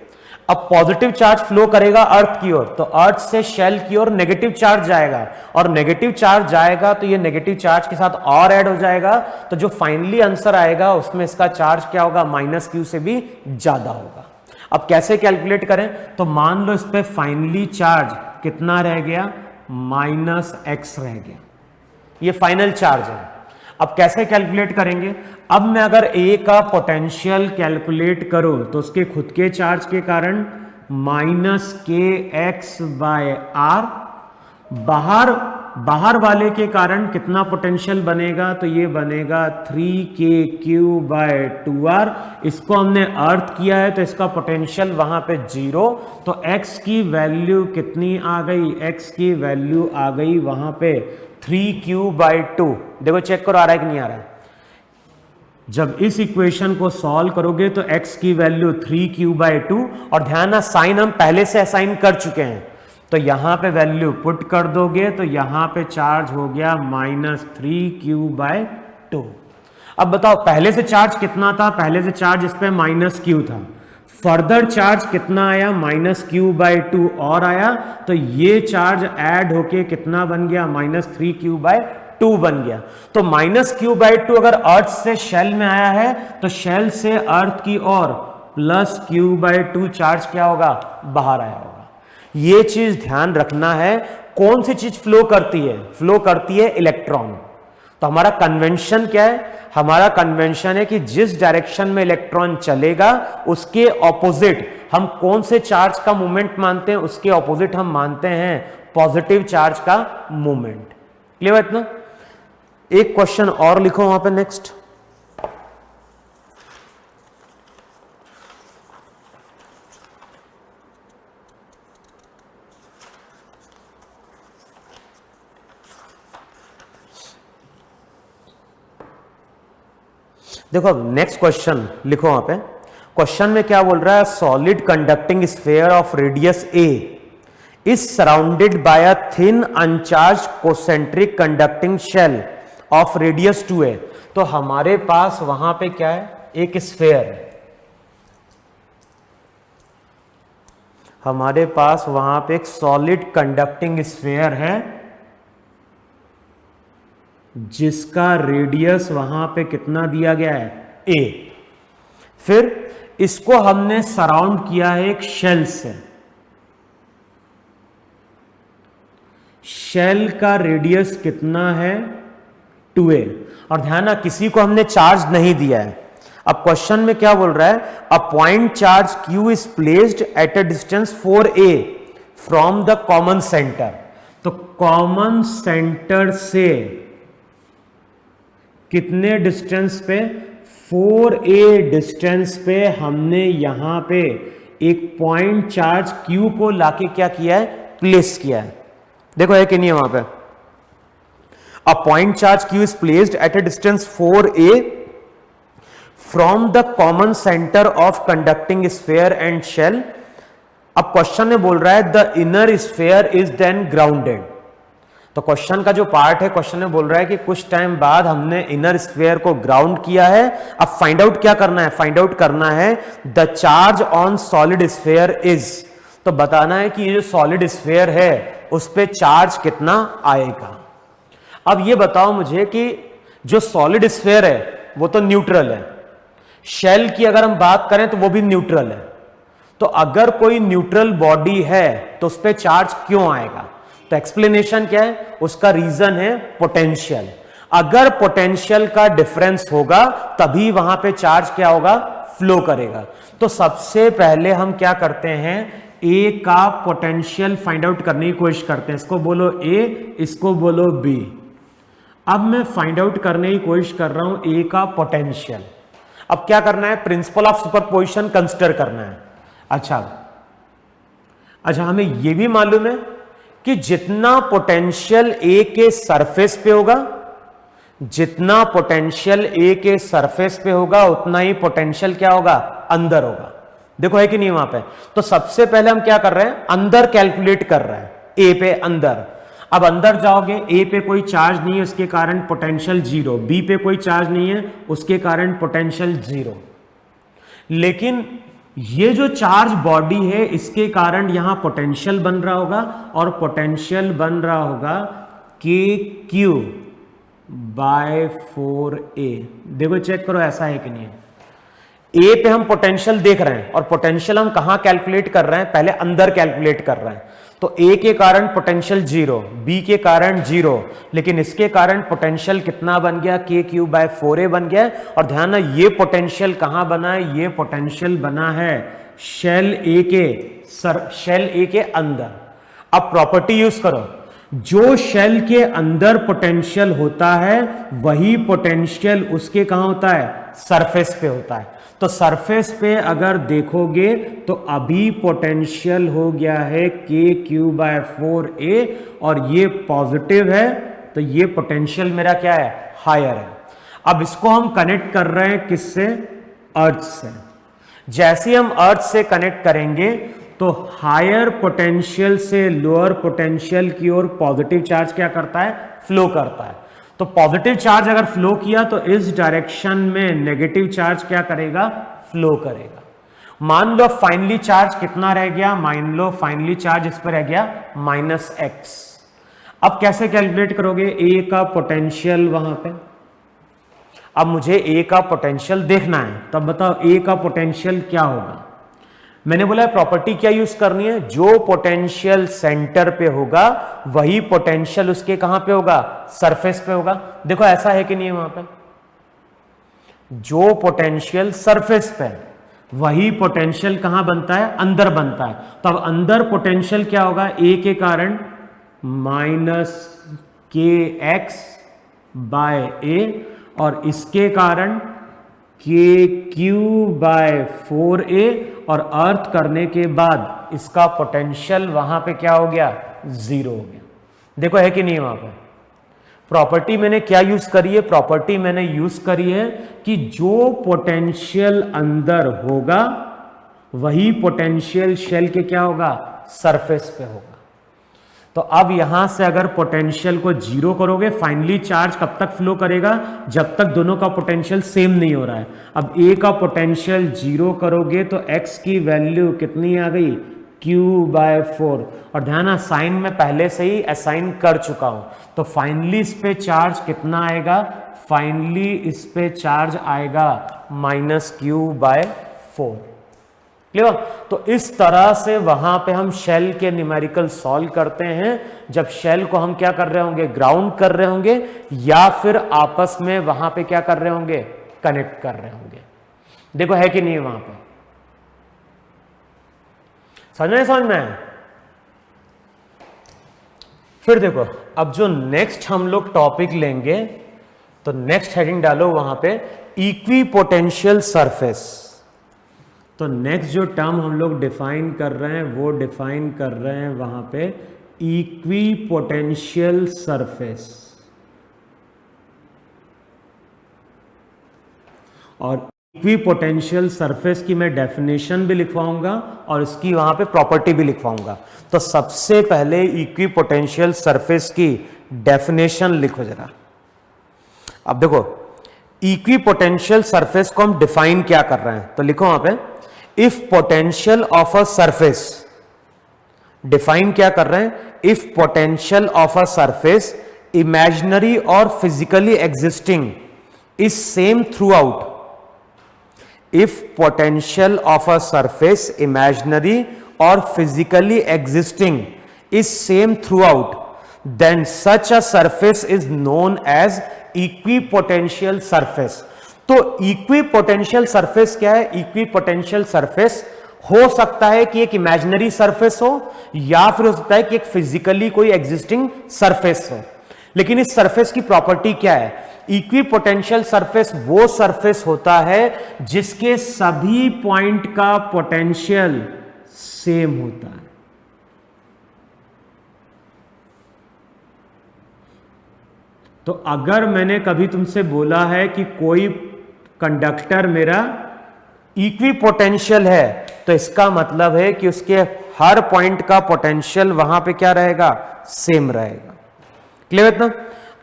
अब पॉजिटिव चार्ज फ्लो करेगा अर्थ की ओर, तो अर्थ से शेल की ओर नेगेटिव चार्ज जाएगा, और नेगेटिव चार्ज जाएगा तो ये नेगेटिव चार्ज के साथ और ऐड हो जाएगा। तो जो फाइनली आंसर आएगा उसमें इसका चार्ज क्या होगा, -q से भी ज्यादा होगा। अब कैसे कैलकुलेट करें, तो मान लो इस पे फाइनली चार्ज कितना रह गया, -x रह गया, ये फाइनल चार्ज है। अब कैसे कैलकुलेट करेंगे, अब मैं अगर ए का पोटेंशियल कैलकुलेट करूं तो उसके खुद के चार्ज के कारण -kx/r, बाहर वाले के कारण कितना पोटेंशियल बनेगा, तो ये बनेगा 3kq/2r। इसको हमने अर्थ किया है तो इसका पोटेंशियल वहां पे 0, तो x की वैल्यू कितनी आ गई, x की वैल्यू आ गई वहां पे 3q/2। देखो चेक करो आ रहा है कि नहीं आ रहा है। जब इस इक्वेशन को सॉल्व करोगे तो x की वैल्यू 3q/2, और ध्यान ना साइन हम पहले से असाइन कर चुके हैं, तो यहां पे वैल्यू पुट कर दोगे तो यहां पे चार्ज हो गया -3q/2। अब बताओ पहले से चार्ज कितना था, पहले से चार्ज इस पे -q था, फर्दर चार्ज कितना आया, -q/2 और आया, तो ये चार्ज ऐड होके कितना बन गया, -3q/2 बन गया। तो -q/2 अगर अर्थ से शेल में आया है तो शेल से अर्थ की ओर +q/2 चार्ज क्या होगा, बाहर आया होगा। ये चीज ध्यान रखना है। कौन सी चीज फ्लो करती है, फ्लो करती है इलेक्ट्रॉन। तो हमारा कन्वेंशन क्या है, हमारा कन्वेंशन है कि जिस डायरेक्शन में इलेक्ट्रॉन चलेगा उसके ऑपोजिट हम कौन से चार्ज का मूवमेंट मानते हैं, उसके ऑपोजिट हम मानते हैं पॉजिटिव चार्ज का मूवमेंट। क्लियर है इतना। एक क्वेश्चन और लिखो वहां पे नेक्स्ट। देखो नेक्स्ट क्वेश्चन लिखो वहां पे। क्वेश्चन में क्या बोल रहा है, solid conducting sphere of radius a is surrounded by a thin uncharged concentric conducting shell of radius 2a। तो हमारे पास वहां पे क्या है, एक स्फीयर है, हमारे पास वहां पे एक सॉलिड कंडक्टिंग स्फीयर है जिसका रेडियस वहां पे कितना दिया गया है, a। फिर इसको हमने सराउंड किया है एक शेल से, शेल का रेडियस कितना है 2a। और ध्यान ना, किसी को हमने चार्ज नहीं दिया है। अब क्वेश्चन में क्या बोल रहा है, अ point charge q is placed at a distance 4a from the common centre. तो कॉमन सेंटर से कितने डिस्टेंस पे, 4a डिस्टेंस पे हमने यहां पे एक पॉइंट चार्ज q को लाके क्या किया है, प्लेस किया है। देखो है कि नहीं है वहां पे, a point charge q is placed at a distance 4a from the common centre of conducting sphere and shell. अब क्वेश्चन में बोल रहा है the inner sphere is then grounded. तो क्वेश्चन का जो पार्ट है, क्वेश्चन में बोल रहा है कि कुछ टाइम बाद हमने इनर स्फीयर को ग्राउंड किया है। अब फाइंड आउट क्या करना है, फाइंड आउट करना है the charge on solid sphere is. तो बताना है कि ये जो सॉलिड स्फीयर है उस पे चार्ज कितना आएगा। अब ये बताओ मुझे कि जो सॉलिड स्फीयर है वो तो न्यूट्रल है, शेल की अगर हम बात करें तो वो भी न्यूट्रल है। तो अगर कोई न्यूट्रल बॉडी है तो उस पर चार्ज क्यों आएगा? तो एक्सप्लेनेशन क्या है, उसका रीजन है पोटेंशियल। अगर पोटेंशियल का डिफरेंस होगा तभी वहां पे चार्ज क्या होगा, फ्लो करेगा। तो सबसे पहले हम क्या करते हैं, ए का पोटेंशियल फाइंड आउट करने की कोशिश करते हैं। इसको बोलो ए, इसको बोलो बी। अब मैं फाइंड आउट करने की कोशिश कर रहा हूं ए का पोटेंशियल। अब क्या करना है, प्रिंसिपल ऑफ सुपरपोजिशन कंसीडर करना है। अच्छा, हमें यह भी मालूम है कि जितना पोटेंशियल ए के सरफेस पे होगा, जितना पोटेंशियल ए के सरफेस पे होगा उतना ही पोटेंशियल क्या होगा, अंदर होगा। देखो है कि नहीं वहां पे। तो सबसे पहले हम क्या कर रहे हैं, अंदर कैलकुलेट कर रहे हैं, ए पे अंदर। अब अंदर जाओगे, ए पे कोई चार्ज नहीं है उसके कारण पोटेंशियल 0, बी पे कोई चार्ज नहीं है उसके कारण पोटेंशियल 0। लेकिन ये जो चार्ज बॉडी है इसके कारण यहां पोटेंशियल बन रहा होगा, और पोटेंशियल बन रहा होगा KQ बाय 4a। देखो चेक करो ऐसा है कि नहीं है। ए पे हम पोटेंशियल देख रहे हैं और पोटेंशियल हम कहां कैलकुलेट कर रहे हैं, पहले अंदर कैलकुलेट कर रहे हैं। तो ए के कारण पोटेंशियल 0, बी के कारण 0, लेकिन इसके कारण पोटेंशियल कितना बन गया, KQ बाय 4a बन गया। और ध्यान है ये पोटेंशियल कहां बना है, ये पोटेंशियल बना है शेल ए के अंदर। अब प्रॉपर्टी यूज करो, जो शेल के अंदर पोटेंशियल होता है वही पोटेंशियल उसके कहां होता है, सरफेस पे होता है। तो सरफेस पे अगर देखोगे तो अभी पोटेंशियल हो गया है KQ बाय 4a और ये पॉजिटिव है, तो ये पोटेंशियल मेरा क्या है, हायर है। अब इसको हम कनेक्ट कर रहे हैं किससे, अर्थ से। जैसे हम अर्थ से कनेक्ट करेंगे तो हायर पोटेंशियल से लोअर पोटेंशियल की ओर पॉजिटिव चार्ज क्या करता है, फ्लो करता है। तो पॉजिटिव चार्ज अगर फ्लो किया तो इस डायरेक्शन में नेगेटिव चार्ज क्या करेगा, फ्लो करेगा। मान लो फाइनली चार्ज कितना रह गया, मान लो फाइनली चार्ज इस पर रह गया -x। अब कैसे कैलकुलेट करोगे, ए का पोटेंशियल वहां पे। अब मुझे ए का पोटेंशियल देखना है, तब बताओ ए का पोटेंशियल क्या होगा। मैंने बोला प्रॉपर्टी क्या यूज करनी है, जो पोटेंशियल सेंटर पे होगा वही पोटेंशियल उसके कहां पे होगा, सरफेस पे होगा। देखो ऐसा है कि नहीं है वहां पे, जो पोटेंशियल सरफेस पे वही पोटेंशियल कहां बनता है, अंदर बनता है। तब अंदर पोटेंशियल क्या होगा, ए के कारण -kx बाय a और इसके कारण KQ बाय 4a, और अर्थ करने के बाद इसका पोटेंशियल वहां पे क्या हो गया, 0 हो गया। देखो है कि नहीं वहां पे। प्रॉपर्टी मैंने क्या यूज करी है, प्रॉपर्टी मैंने यूज करी है कि जो पोटेंशियल अंदर होगा वही पोटेंशियल शेल के क्या होगा, सरफेस पे होगा। तो अब यहां से अगर पोटेंशियल को 0 करोगे, फाइनली चार्ज कब तक फ्लो करेगा, जब तक दोनों का पोटेंशियल सेम नहीं हो रहा है। अब ए का पोटेंशियल 0 करोगे तो x की वैल्यू कितनी आ गई, Q बाय 4। और ध्यान, साइन में पहले से ही असाइन कर चुका हूं। तो फाइनली इस पे चार्ज कितना आएगा, फाइनली इस पे चार्ज आएगा -Q बाय 4। क्लियर? तो इस तरह से वहां पे हम शेल के न्यूमेरिकल सॉल्व करते हैं जब शेल को हम क्या कर रहे होंगे, ग्राउंड कर रहे होंगे, या फिर आपस में वहां पे क्या कर रहे होंगे, कनेक्ट कर रहे होंगे। देखो है कि नहीं वहां पे, समझ में। फिर देखो अब जो नेक्स्ट हम लोग टॉपिक लेंगे, तो नेक्स्ट हेडिंग डालो वहां पे इक्विपोटेंशियल सरफेस। तो नेक्स्ट जो टर्म हम लोग डिफाइन कर रहे हैं वो डिफाइन कर रहे हैं वहां पे इक्विपोटेंशियल सरफेस। और इक्विपोटेंशियल सरफेस की मैं डेफिनेशन भी लिखवाऊंगा और इसकी वहां पे प्रॉपर्टी भी लिखवाऊंगा। तो सबसे पहले इक्विपोटेंशियल सरफेस की डेफिनेशन लिखो जरा। अब देखो इक्विपोटेंशियल सरफेस को हम डिफाइन क्या कर रहे हैं, तो लिखो वहां पे if potential of a surface, define क्या कर रहे हैं, if potential of a surface imaginary और physically existing is same throughout, if potential of a surface imaginary or physically existing is same throughout, then such a surface is known as equipotential surface। तो equipotential surface क्या है, equipotential surface हो सकता है कि एक imaginary surface हो या फिर हो सकता है कि एक फिजिकली कोई एग्जिस्टिंग सरफेस हो। लेकिन इस सरफेस की प्रॉपर्टी क्या है, इक्विपोटेंशियल सरफेस वो सरफेस होता है जिसके सभी पॉइंट का पोटेंशियल सेम होता है। तो अगर मैंने कभी तुमसे बोला है कि कोई कंडक्टर मेरा इक्विपोटेंशियल है, तो इसका मतलब है कि उसके हर पॉइंट का पोटेंशियल वहां पे क्या रहेगा, सेम रहेगा। क्लियर है ना?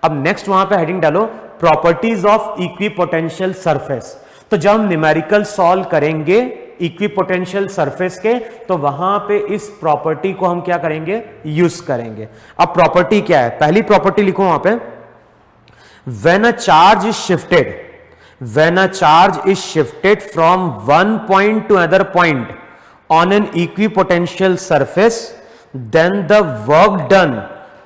अब नेक्स्ट वहां पे हेडिंग डालो प्रॉपर्टीज ऑफ इक्विपोटेंशियल सरफेस। तो जब हम न्यूमेरिकल सॉल्व करेंगे इक्विपोटेंशियल सरफेस के, तो वहां पे इस प्रॉपर्टी को हम क्या करेंगे, यूज करेंगे। अब प्रॉपर्टी क्या है, पहली प्रॉपर्टी लिखो वहां पे, when a charge is shifted, when a charge is shifted from one point to other point on an equipotential surface, then the work done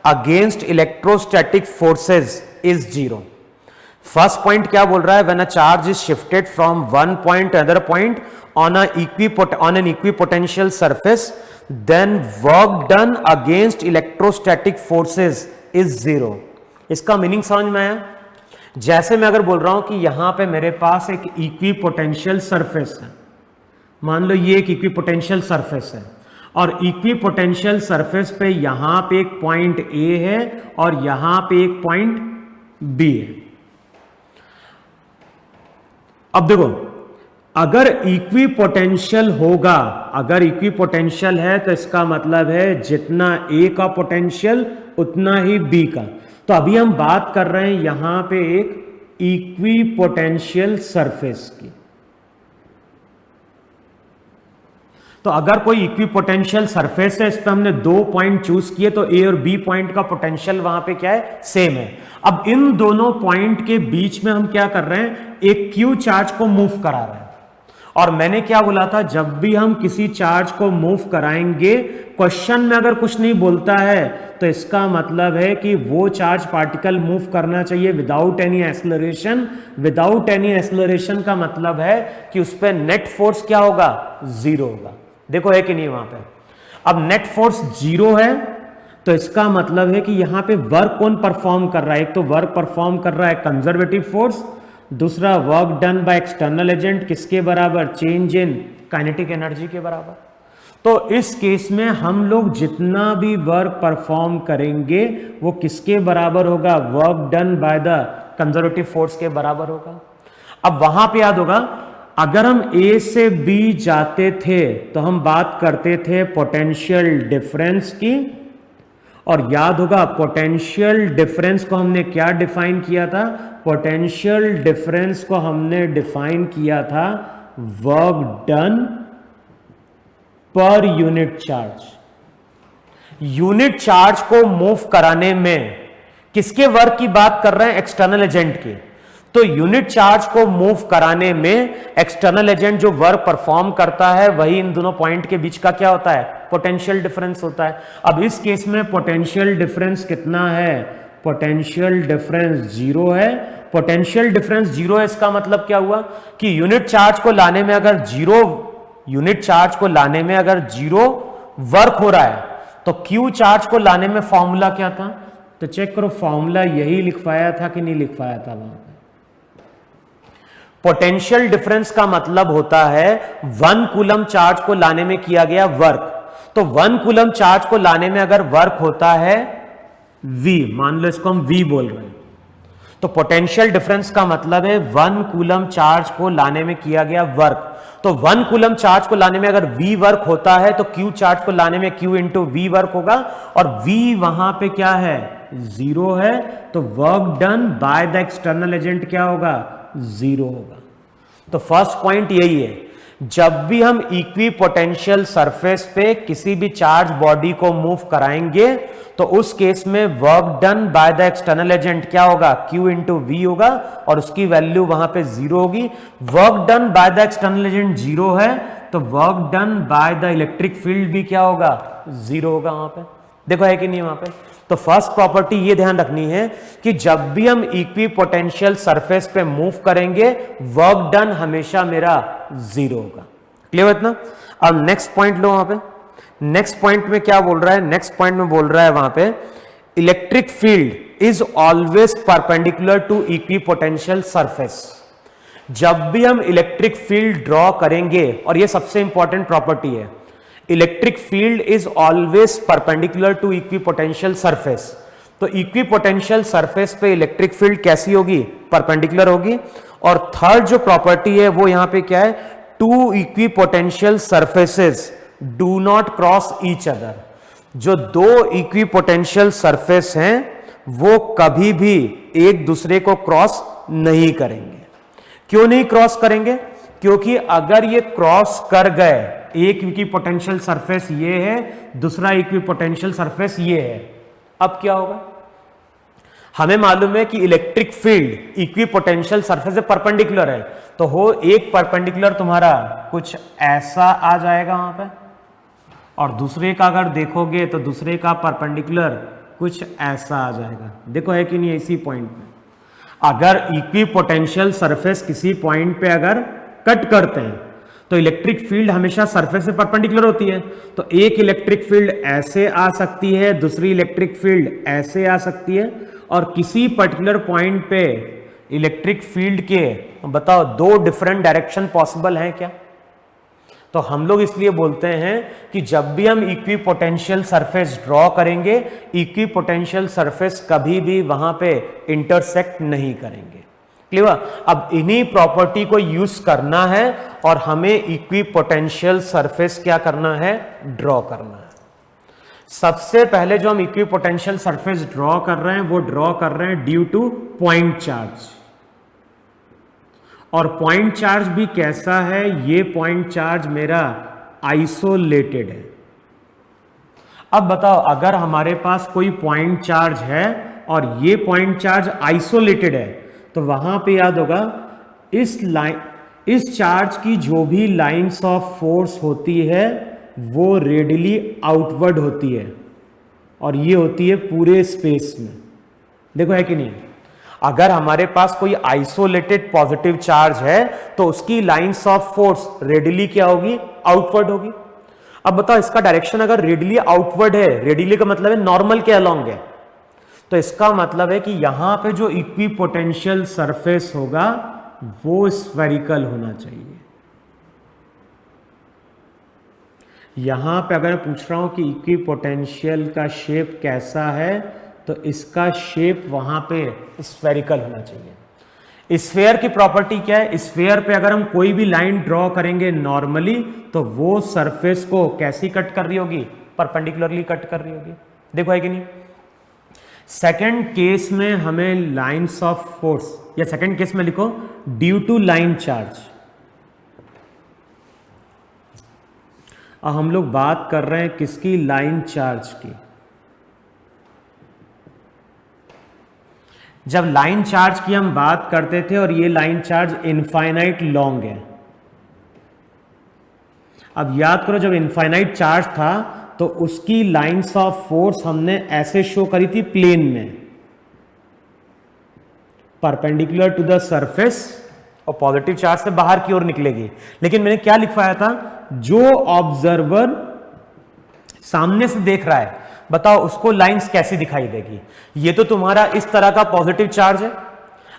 against electrostatic forces is zero. First point क्या बोल रहा है, when a charge is shifted from one point to other point on an equipotential surface, then work done against electrostatic forces is zero. इसका meaning समझ में आया? जैसे मैं अगर बोल रहा हूं कि यहां पे मेरे पास एक इक्विपोटेंशियल सरफेस है, मान लो ये एक इक्विपोटेंशियल सरफेस है, और इक्विपोटेंशियल सरफेस पे यहां पे एक पॉइंट ए है और यहां पे एक पॉइंट बी है। अब देखो अगर इक्विपोटेंशियल होगा, अगर इक्विपोटेंशियल है तो इसका मतलब है जितना ए का पोटेंशियल उतना ही बी का। तो अभी हम बात कर रहे हैं यहां पे एक इक्विपोटेंशियल सरफेस की। तो अगर कोई इक्विपोटेंशियल सरफेस है, इस पर हमने दो पॉइंट चूज किए, तो ए और बी पॉइंट का पोटेंशियल वहां पे क्या है, सेम है। अब इन दोनों पॉइंट के बीच में हम क्या कर रहे हैं, एक क्यू चार्ज को मूव करा रहे हैं। और मैंने क्या बोला था, जब भी हम किसी चार्ज को मूव कराएंगे, क्वेश्चन में अगर कुछ नहीं बोलता है तो इसका मतलब है कि वो चार्ज पार्टिकल मूव करना चाहिए without any acceleration. Without any acceleration का मतलब है कि उस पर नेट फोर्स क्या होगा, जीरो होगा। देखो है कि नहीं वहां पे। अब नेट फोर्स जीरो है तो इसका मतलब है कि यहां पे वर्क कौन परफॉर्म कर रहा है, एक तो वर्क परफॉर्म कर रहा है कंजर्वेटिव फोर्स, दूसरा work done by external agent किसके बराबर, चेंज इन काइनेटिक एनर्जी के बराबर। तो इस केस में हम लोग जितना भी वर्क परफॉर्म करेंगे वो किसके बराबर होगा, work done by the conservative force के बराबर होगा। अब वहां पे याद होगा अगर हम ए से बी जाते थे तो हम बात करते थे पोटेंशियल डिफरेंस की, और याद होगा पोटेंशियल डिफरेंस को हमने क्या डिफाइन किया था, पोटेंशियल डिफरेंस को हमने डिफाइन किया था work done per unit charge. Unit charge को मूव कराने में किसके वर्क की बात कर रहे हैं, एक्सटर्नल एजेंट के। तो यूनिट चार्ज को मूव कराने में एक्सटर्नल एजेंट जो वर्क परफॉर्म करता है वही इन दोनों पॉइंट के बीच का क्या होता है, पोटेंशियल डिफरेंस होता है। अब इस केस में पोटेंशियल डिफरेंस कितना है, पोटेंशियल डिफरेंस जीरो है। पोटेंशियल डिफरेंस जीरो है, इसका मतलब क्या हुआ कि यूनिट चार्ज को लाने में अगर जीरो वर्क हो रहा है तो क्यू चार्ज को लाने में फॉर्मूला क्या था, तो चेक करो फॉर्मूला यही लिखवाया था कि नहीं लिखवाया था वहां पे। पोटेंशियल डिफरेंस का मतलब होता है 1 कूलम चार्ज को लाने में किया गया वर्क। तो 1 कूलम चार्ज को लाने में अगर वर्क होता है V, मान लो इसको हम V बोल रहे हैं, तो पोटेंशियल डिफरेंस का मतलब है 1 कूलम चार्ज को लाने में किया गया वर्क। तो 1 कूलम चार्ज को लाने में अगर V वर्क होता है तो Q चार्ज को लाने में Q इंटू V वर्क होगा, और V वहां पे क्या है, जीरो है, तो work done by the external agent क्या होगा, जीरो होगा। तो फर्स्ट पॉइंट यही है, जब भी हम इक्वी पोटेंशियल सरफेस पे किसी भी चार्ज बॉडी को मूव कराएंगे तो उस केस में work done by the external agent क्या होगा, Q इंटू V होगा, और उसकी वैल्यू वहां पे जीरो होगी। Work done by the external agent zero है तो work done by the electric field भी क्या होगा, जीरो होगा वहां पे। देखो है कि नहीं वहां पे। तो फर्स्ट प्रॉपर्टी ये ध्यान रखनी है कि जब भी हम इक्वी पोटेंशियल सरफेस पे मूव करेंगे वर्क डन हमेशा मेरा जीरो होगा। क्लियर है इतना। अब नेक्स्ट पॉइंट लो, वहां पे नेक्स्ट पॉइंट में क्या बोल रहा है, नेक्स्ट पॉइंट में बोल रहा है वहां पे electric field is always perpendicular to equipotential surface. जब भी हम इलेक्ट्रिक फील्ड ड्रॉ करेंगे, और ये सबसे इंपॉर्टेंट प्रॉपर्टी है, electric field is always perpendicular to equipotential surface. तो इक्विपोटेंशियल सरफेस पे इलेक्ट्रिक फील्ड कैसी होगी, परपेंडिकुलर होगी। और थर्ड जो प्रॉपर्टी है वो यहां पे क्या है, two equipotential surfaces do not cross each other. जो दो इक्विपोटेंशियल सरफेस हैं वो कभी भी एक दूसरे को क्रॉस नहीं करेंगे। क्यों नहीं क्रॉस करेंगे, क्योंकि अगर ये क्रॉस कर गए, एक इक्विपोटेंशियल सरफेस ये है, दूसरा इक्विपोटेंशियल सरफेस ये है, अब क्या होगा, हमें मालूम है कि इलेक्ट्रिक फील्ड इक्विपोटेंशियल सरफेस से परपेंडिकुलर है, तो हो एक परपेंडिकुलर तुम्हारा कुछ ऐसा आ जाएगा वहां पे, और दूसरे का अगर देखोगे तो दूसरे का परपेंडिकुलर कुछ ऐसा आ जाएगा। देखो है कि नहीं, इसी पॉइंट पे अगर इक्विपोटेंशियल सरफेस किसी पॉइंट पे अगर कट करते हैं तो इलेक्ट्रिक फील्ड हमेशा सरफेस से परपेंडिकुलर होती है। तो एक इलेक्ट्रिक फील्ड ऐसे आ सकती है, दूसरी इलेक्ट्रिक फील्ड ऐसे आ सकती है, और किसी पर्टिकुलर पॉइंट पे इलेक्ट्रिक फील्ड के बताओ दो डिफरेंट डायरेक्शन पॉसिबल हैं क्या। तो हम लोग इसलिए बोलते हैं कि जब भी हम इक्विपोटेंशियल सरफेस ड्रॉ करेंगे, इक्विपोटेंशियल सरफेस कभी भी वहां पे इंटरसेक्ट नहीं करेंगे। क्लियर। अब इन्हीं प्रॉपर्टी को यूज करना है और हमें इक्विपोटेंशियल सरफेस क्या करना है, ड्रॉ करना है। सबसे पहले जो हम इक्विपोटेंशियल सरफेस ड्रॉ कर रहे हैं वो ड्रॉ कर रहे हैं ड्यू टू पॉइंट चार्ज। और पॉइंट चार्ज भी कैसा है, ये पॉइंट चार्ज मेरा आइसोलेटेड है। अब बताओ अगर हमारे पास कोई पॉइंट चार्ज है और ये पॉइंट चार्ज आइसोलेटेड है, तो वहां पे याद होगा इस चार्ज की जो भी लाइंस ऑफ फोर्स होती है वो रेडियली आउटवर्ड होती है, और ये होती है पूरे स्पेस में। देखो है कि नहीं, अगर हमारे पास कोई आइसोलेटेड पॉजिटिव चार्ज है तो उसकी लाइंस ऑफ फोर्स रेडियली क्या होगी, आउटवर्ड होगी। अब बताओ इसका डायरेक्शन अगर रेडियली आउटवर्ड है, रेडियली का मतलब है नॉर्मल के अलोंग है, तो इसका मतलब है कि यहां पे जो इक्विपोटेंशियल सरफेस होगा वो स्फेरिकल होना चाहिए। यहां पे अगर पूछ रहा हूं कि इक्विपोटेंशियल का शेप कैसा है, तो इसका शेप वहां पे स्फेरिकल होना चाहिए। स्फेयर की प्रॉपर्टी क्या है, स्फेयर पे अगर हम कोई भी लाइन ड्रॉ करेंगे नॉर्मली तो वो सरफेस को कैसी कट कर रही होगी, परपेंडिकुलरली कट कर रही होगी। देखो है कि नहीं। सेकंड केस में हमें लाइंस ऑफ फोर्स, या सेकंड केस में लिखो ड्यू टू लाइन चार्ज। अब हम लोग बात कर रहे हैं किसकी, लाइन चार्ज की। जब लाइन चार्ज की हम बात करते थे और ये लाइन चार्ज इनफाइनाइट लॉन्ग है। अब याद करो जब इनफाइनाइट चार्ज था तो उसकी लाइंस ऑफ फोर्स हमने ऐसे शो करी थी प्लेन में, परपेंडिकुलर टू द सरफेस, और पॉजिटिव चार्ज से बाहर की ओर निकलेगी। लेकिन मैंने क्या लिखवाया था, जो ऑब्जर्वर सामने से देख रहा है, बताओ उसको लाइंस कैसी दिखाई देगी। ये तो तुम्हारा इस तरह का पॉजिटिव चार्ज है।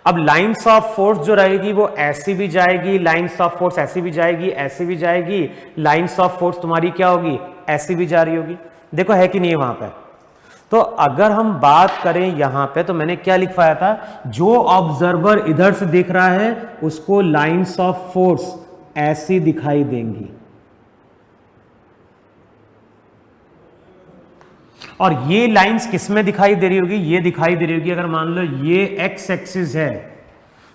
अब लाइंस ऑफ फोर्स जो रहेगी वो ऐसी भी जाएगी, लाइंस ऑफ फोर्स ऐसी भी जाएगी, ऐसी भी जाएगी, लाइंस ऑफ फोर्स तुम्हारी क्या होगी, ऐसी भी जा रही होगी। देखो है कि नहीं है वहां पे। तो अगर हम बात करें यहां पे, तो मैंने क्या लिखवाया था, जो ऑब्जर्वर इधर से देख रहा है उसको लाइंस ऑफ फोर्स ऐसी दिखाई देंगी, और ये लाइंस किस में दिखाई दे रही होगी, ये दिखाई दे रही होगी, अगर मान लो ये एक्स एक्सिस है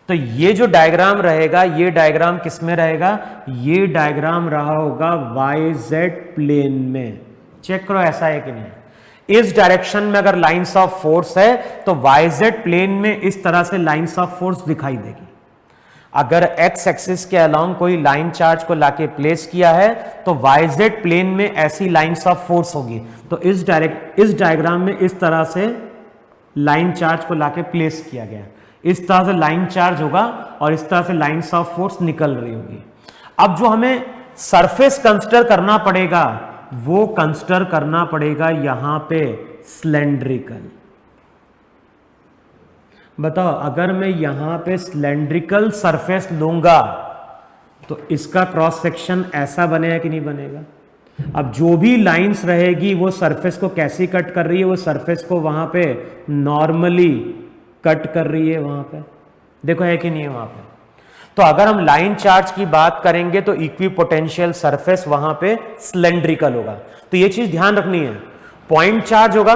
तो ये जो डायग्राम रहेगा, ये डायग्राम किस में रहेगा, ये डायग्राम रहा होगा वाई जेड प्लेन में। चेक करो ऐसा है कि नहीं। इस डायरेक्शन में अगर लाइंस ऑफ फोर्स है तो वाई जेड प्लेन में इस तरह से लाइंस ऑफ फोर्स दिखाई देगी। अगर एक्स एक्सिस के अलोंग कोई लाइन चार्ज को लाके प्लेस किया है तो वाई जेड प्लेन में ऐसी लाइंस ऑफ फोर्स होगी। तो इस डायग्राम में इस तरह से लाइन चार्ज को लाके प्लेस किया गया, इस तरह से लाइन चार्ज होगा और इस तरह से लाइंस ऑफ फोर्स निकल रही होगी। अब जो हमें सरफेस कंसिडर करना पड़ेगा वो कंसिडर करना पड़ेगा यहां पे सिलेंड्रिकल। बताओ अगर मैं यहां पे सिलेंड्रिकल सरफेस लूंगा तो इसका क्रॉस सेक्शन ऐसा बनेगा कि नहीं बनेगा। अब जो भी लाइंस रहेगी वो सरफेस को कैसी कट कर रही है, वो सरफेस को वहां पे नॉर्मली कट कर रही है वहां पे। देखो है कि नहीं है वहां पे। तो अगर हम लाइन चार्ज की बात करेंगे तो इक्वी पोटेंशियल सरफेस वहां पे सिलेंड्रिकल होगा। तो ये चीज ध्यान रखनी है। पॉइंट चार्ज होगा,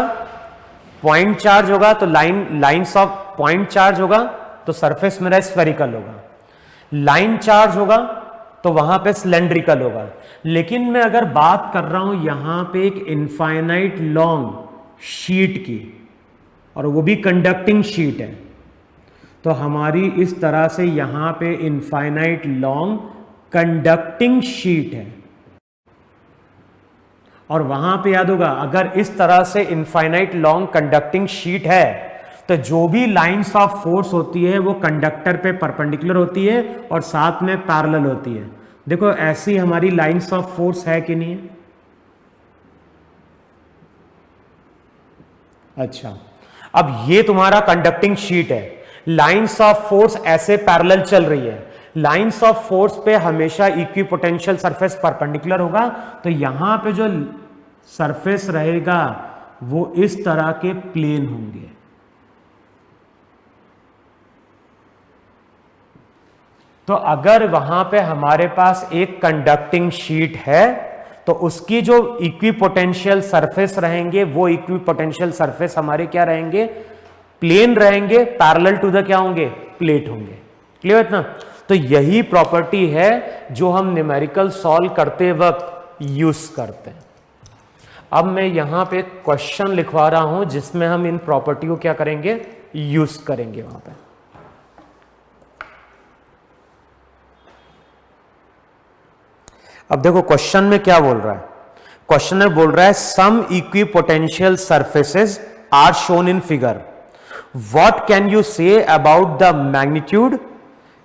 पॉइंट चार्ज होगा तो लाइंस ऑफ पॉइंट चार्ज होगा तो सरफेस मेरा स्फेरिकल होगा, लाइन चार्ज होगा तो वहां पे सिलेंड्रिकल होगा। लेकिन मैं अगर बात कर रहा हूं यहां पे एक इनफाइनाइट लॉन्ग शीट की, और वो भी कंडक्टिंग शीट है, तो हमारी इस तरह से यहां पे इनफाइनाइट लॉन्ग कंडक्टिंग शीट है। और वहां पे याद होगा अगर इस तरह से इनफाइनाइट लॉन्ग कंडक्टिंग शीट है तो जो भी लाइंस ऑफ फोर्स होती है वो कंडक्टर पे परपेंडिकुलर होती है और साथ में पैरेलल होती है। देखो ऐसी हमारी लाइंस ऑफ फोर्स है कि नहीं है। अच्छा, अब ये तुम्हारा कंडक्टिंग शीट है, लाइंस ऑफ फोर्स ऐसे पैरेलल चल रही है। लाइंस ऑफ फोर्स पे हमेशा इक्वी पोटेंशियल सरफेस परपेंडिकुलर होगा, तो यहां पे जो सरफेस रहेगा वो इस तरह के प्लेन होंगे। तो अगर वहां पे हमारे पास एक कंडक्टिंग शीट है तो उसकी जो इक्वी पोटेंशियल सरफेस रहेंगे वो इक्वी पोटेंशियल सरफेस हमारे क्या रहेंगे, प्लेन रहेंगे, पैरेलल टू द क्या होंगे, प्लेट होंगे। क्लियर है ना। तो यही प्रॉपर्टी है जो हम न्यूमेरिकल सॉल्व करते वक्त यूज करते हैं। अब मैं यहां पे क्वेश्चन लिखवा रहा हूं जिसमें हम इन प्रॉपर्टी को क्या करेंगे, यूज करेंगे वहां पे। अब देखो क्वेश्चन में क्या बोल रहा है। क्वेश्चन में बोल रहा है some equipotential surfaces are shown in figure, what can you say about the magnitude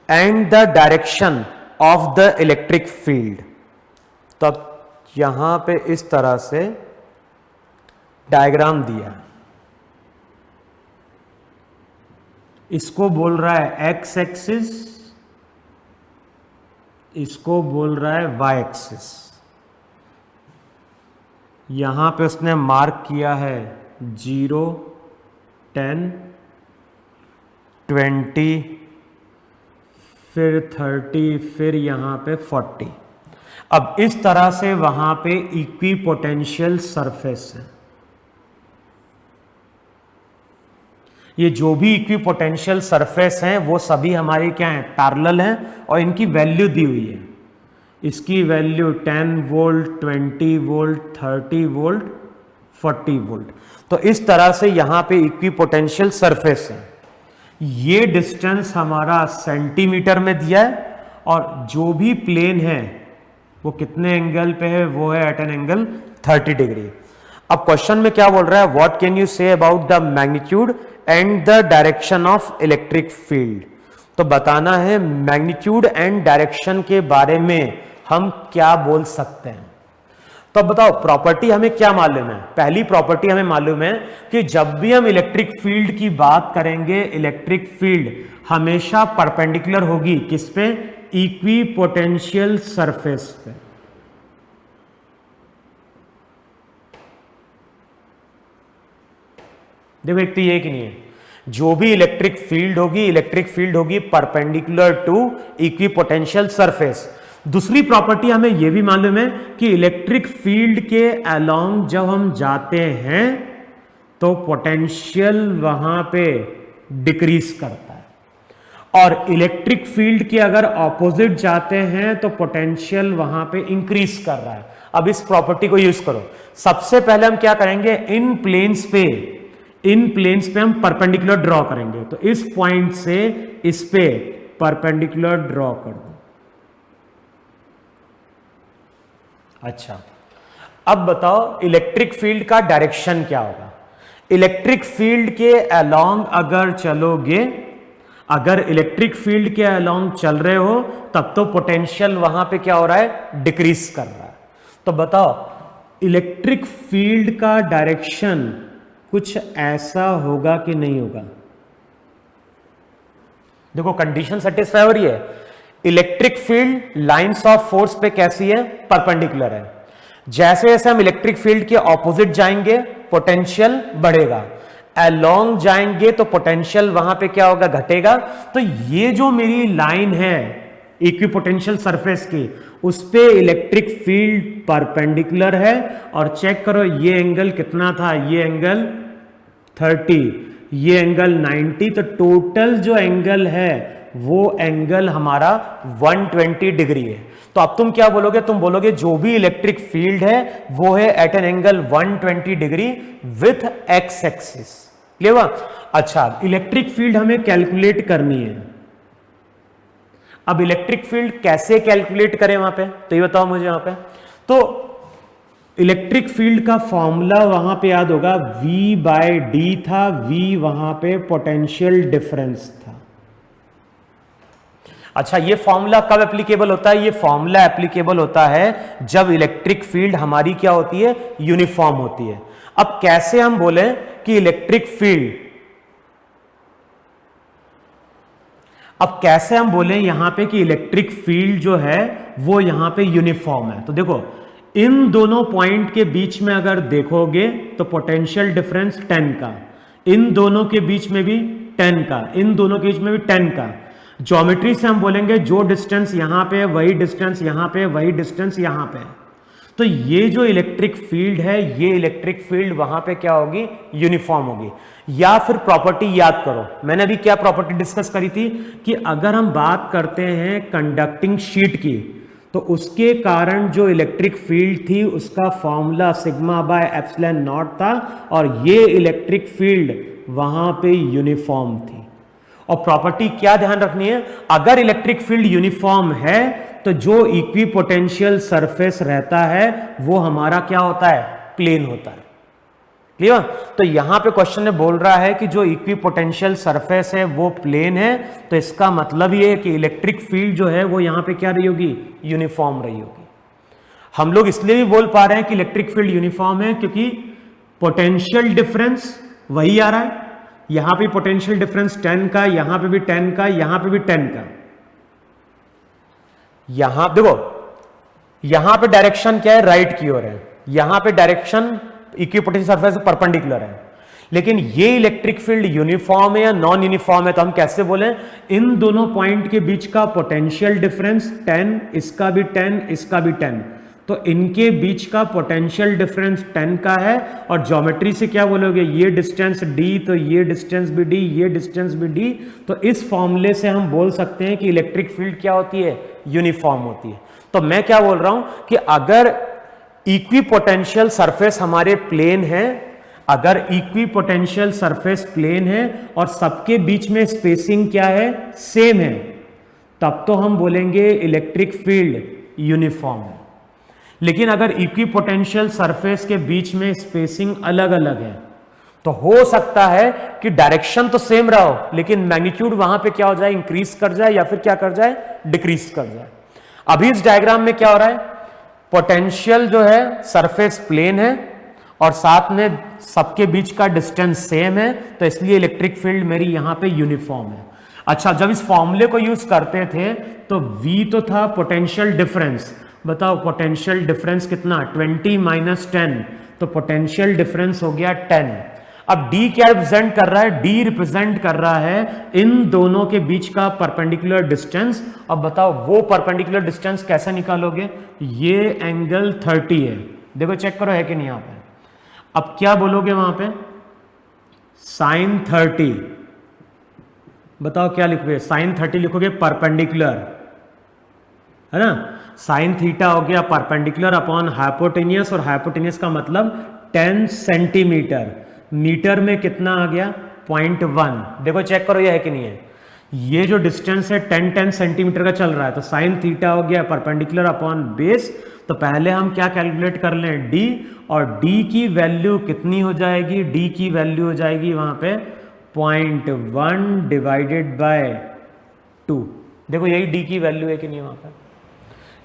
and the direction of the electric field. तो यहां पे इस तरह से डायग्राम दिया है, इसको बोल रहा है एक्स एक्सिस, इसको बोल रहा है वाई एक्सिस। यहां पे उसने मार्क किया है 0, 10, 20, फिर 30, फिर यहां पे 40। अब इस तरह से वहां पे इक्वी पोटेंशियल सरफेस है। ये जो भी इक्वी पोटेंशियल सरफेस हैं वो सभी हमारे क्या हैं, पैरेलल हैं, और इनकी वैल्यू दी हुई है। इसकी value 10 volt, 20 volt, 30 volt, 40 volt. तो इस तरह से यहां पे इक्वी पोटेंशियल सरफेस है। ये डिस्टेंस हमारा सेंटीमीटर में दिया है और जो भी प्लेन है वो कितने एंगल पे है, वो है एट एन एंगल 30 डिग्री। अब क्वेश्चन में क्या बोल रहा है, what can you say about the magnitude and the direction of electric field. तो बताना है मैग्नीट्यूड एंड डायरेक्शन के बारे में हम क्या बोल सकते हैं। तो अब बताओ प्रॉपर्टी हमें क्या मालूम है। पहली प्रॉपर्टी हमें मालूम है कि जब भी हम इलेक्ट्रिक फील्ड की बात करेंगे, इलेक्ट्रिक फील्ड हमेशा परपेंडिकुलर होगी किस पे, इक्वी पोटेंशियल सरफेस पे। देखो एक तो ये कि नहीं है, जो भी इलेक्ट्रिक फील्ड होगी perpendicular to equipotential surface. दूसरी प्रॉपर्टी हमें यह भी मालूम है कि इलेक्ट्रिक फील्ड के अलोंग जब हम जाते हैं तो पोटेंशियल वहां पे डिक्रीज करता है और इलेक्ट्रिक फील्ड के अगर ऑपोजिट जाते हैं तो पोटेंशियल वहां पे इंक्रीज कर रहा है। अब इस प्रॉपर्टी को यूज करो। सबसे पहले हम क्या करेंगे, इन प्लेन्स पे हम परपेंडिकुलर ड्रॉ करेंगे। तो इस पॉइंट से इस पे परपेंडिकुलर ड्रॉ कर दो। अच्छा, अब बताओ इलेक्ट्रिक फील्ड का डायरेक्शन क्या होगा। इलेक्ट्रिक फील्ड के अलोंग अगर चलोगे, अगर इलेक्ट्रिक फील्ड के अलोंग चल रहे हो तब तो पोटेंशियल वहां पे क्या हो रहा है, डिक्रीज कर रहा है। तो बताओ इलेक्ट्रिक फील्ड का डायरेक्शन कुछ ऐसा होगा कि नहीं होगा। देखो कंडीशन सेटिस्फाई हो रही है, electric field lines of force पे कैसी है, परपेंडिकुलर है। जैसे जैसे हम इलेक्ट्रिक फील्ड के ऑपोजिट जाएंगे पोटेंशियल बढ़ेगा, अलोंग जाएंगे तो पोटेंशियल वहां पे क्या होगा, घटेगा। तो ये जो मेरी लाइन है इक्विपोटेंशियल सरफेस की, उस पे इलेक्ट्रिक फील्ड परपेंडिकुलर है। और चेक करो ये एंगल कितना था, ये एंगल 30, ये एंगल 90। तो टोटल जो एंगल है वो एंगल हमारा 120 डिग्री है। तो अब तुम क्या बोलोगे, तुम बोलोगे जो भी इलेक्ट्रिक फील्ड है वो है at an angle 120 degree with x axis. Clear? अच्छा, इलेक्ट्रिक फील्ड हमें कैलकुलेट करनी है। अब इलेक्ट्रिक फील्ड कैसे कैलकुलेट करें वहां पे, तो ये बताओ मुझे वहां पे। तो इलेक्ट्रिक फील्ड का फॉर्मूला वहां पे याद होगा, V/d था। V वहां पे पोटेंशियल डिफरेंस था। अच्छा, ये फॉर्मूला कब एप्लीकेबल होता है, ये फॉर्मूला एप्लीकेबल होता है जब इलेक्ट्रिक फील्ड हमारी क्या होती है, यूनिफॉर्म होती है। अब कैसे हम बोले कि इलेक्ट्रिक फील्ड, अब कैसे हम बोले यहां पे कि इलेक्ट्रिक फील्ड जो है वो यहां पे यूनिफॉर्म है। तो देखो इन दोनों पॉइंट के बीच में अगर देखोगे तो पोटेंशियल डिफरेंस 10 का, इन दोनों के बीच में भी 10 का, इन दोनों के बीच में भी 10 का। ज्योमेट्री से हम बोलेंगे जो डिस्टेंस यहां पे है वही डिस्टेंस यहां पे, वही डिस्टेंस यहां पे। तो ये जो इलेक्ट्रिक फील्ड है, ये इलेक्ट्रिक फील्ड वहां पे क्या होगी, यूनिफॉर्म होगी। या फिर प्रॉपर्टी याद करो, मैंने अभी क्या प्रॉपर्टी डिस्कस करी थी कि अगर हम बात करते हैं कंडक्टिंग शीट की, तो उसके कारण जो इलेक्ट्रिक फील्ड थी उसका फॉर्मूला σ/ε0 था और ये इलेक्ट्रिक फील्ड वहां पे यूनिफॉर्म थी। और प्रॉपर्टी क्या ध्यान रखनी है, अगर इलेक्ट्रिक फील्ड यूनिफॉर्म है तो जो इक्वी पोटेंशियल सरफेस रहता है वो हमारा क्या होता है, प्लेन होता है। क्लियर? तो यहां पे क्वेश्चन में बोल रहा है कि जो इक्वी पोटेंशियल सरफेस है वो प्लेन है। तो इसका मतलब ये है कि इलेक्ट्रिक फील्ड जो है वो यहां पे क्या रही होगी, यूनिफॉर्म रही होगी। हम लोग इसलिए भी बोल पा रहे हैं कि इलेक्ट्रिक फील्ड यूनिफॉर्म है क्योंकि पोटेंशियल डिफरेंस वही आ रहा है। यहां पे पोटेंशियल डिफरेंस 10 का, यहां पे भी 10 का, यहां पे भी 10 का। यहां देखो, यहां पे डायरेक्शन क्या है, राइट की ओर है। यहां पे डायरेक्शन इक्विपोटेंशियल सरफेस परपेंडिकुलर है। लेकिन ये इलेक्ट्रिक फील्ड यूनिफॉर्म है या नॉन यूनिफॉर्म है, तो हम कैसे बोले, इन दोनों पॉइंट के बीच का पोटेंशियल डिफरेंस 10, इसका भी 10, इसका भी 10, तो इनके बीच का पोटेंशियल डिफरेंस 10 का है। और ज्योमेट्री से क्या बोलोगे, ये डिस्टेंस d, तो ये डिस्टेंस भी d, ये डिस्टेंस भी d। तो इस फॉर्मूले से हम बोल सकते हैं कि इलेक्ट्रिक फील्ड क्या होती है, यूनिफॉर्म होती है। तो मैं क्या बोल रहा हूं कि अगर इक्वी पोटेंशियल सरफेस हमारे प्लेन है, अगर इक्वी पोटेंशियल सरफेस प्लेन है और सबके बीच में स्पेसिंग क्या है, सेम है, तब तो हम बोलेंगे इलेक्ट्रिक फील्ड यूनिफॉर्म है। लेकिन अगर इक्वी पोटेंशियल सरफेस के बीच में स्पेसिंग अलग अलग है तो हो सकता है कि डायरेक्शन तो सेम रहा हो लेकिन मैग्नीट्यूड वहां पे क्या हो जाए, इंक्रीज कर जाए या फिर क्या कर जाए, डिक्रीज कर जाए। अभी इस डायग्राम में क्या हो रहा है, पोटेंशियल जो है सरफेस प्लेन है और साथ में सबके बीच का डिस्टेंस सेम है, तो इसलिए इलेक्ट्रिक फील्ड मेरी यहां पे यूनिफॉर्म है। अच्छा, जब इस फॉर्मूले को यूज करते थे तो V तो था पोटेंशियल डिफरेंस, बताओ पोटेंशियल डिफरेंस कितना, 20 - 10, तो पोटेंशियल डिफरेंस हो गया 10। अब D क्या रिप्रेजेंट कर रहा है, D रिप्रेजेंट कर रहा है इन दोनों के बीच का परपेंडिकुलर डिस्टेंस। अब बताओ वो परपेंडिकुलर डिस्टेंस कैसे निकालोगे, ये एंगल 30 है, देखो चेक करो है कि नहीं यहाँ पे। अब क्या बोलोगे वहां पे, साइन 30, बताओ क्या लिखोगे, साइन 30 लिखोगे परपेंडिकुलर, है ना, साइन थीटा हो गया परपेंडिकुलर अपॉन हाइपोटेनियस, और हाइपोटेनियस का मतलब 10 सेंटीमीटर, मीटर में कितना आ गया 0.1, देखो चेक करो ये है कि नहीं है। ये जो डिस्टेंस है 10 सेंटीमीटर का चल रहा है, तो साइन थीटा हो गया परपेंडिकुलर अपॉन बेस। तो पहले हम क्या कैलकुलेट कर लें, डी, और डी की वैल्यू कितनी हो जाएगी, डी की वैल्यू हो जाएगी वहां पे 0.1 डिवाइडेड बाय 2, देखो यही डी की वैल्यू है कि नहीं वहां पर।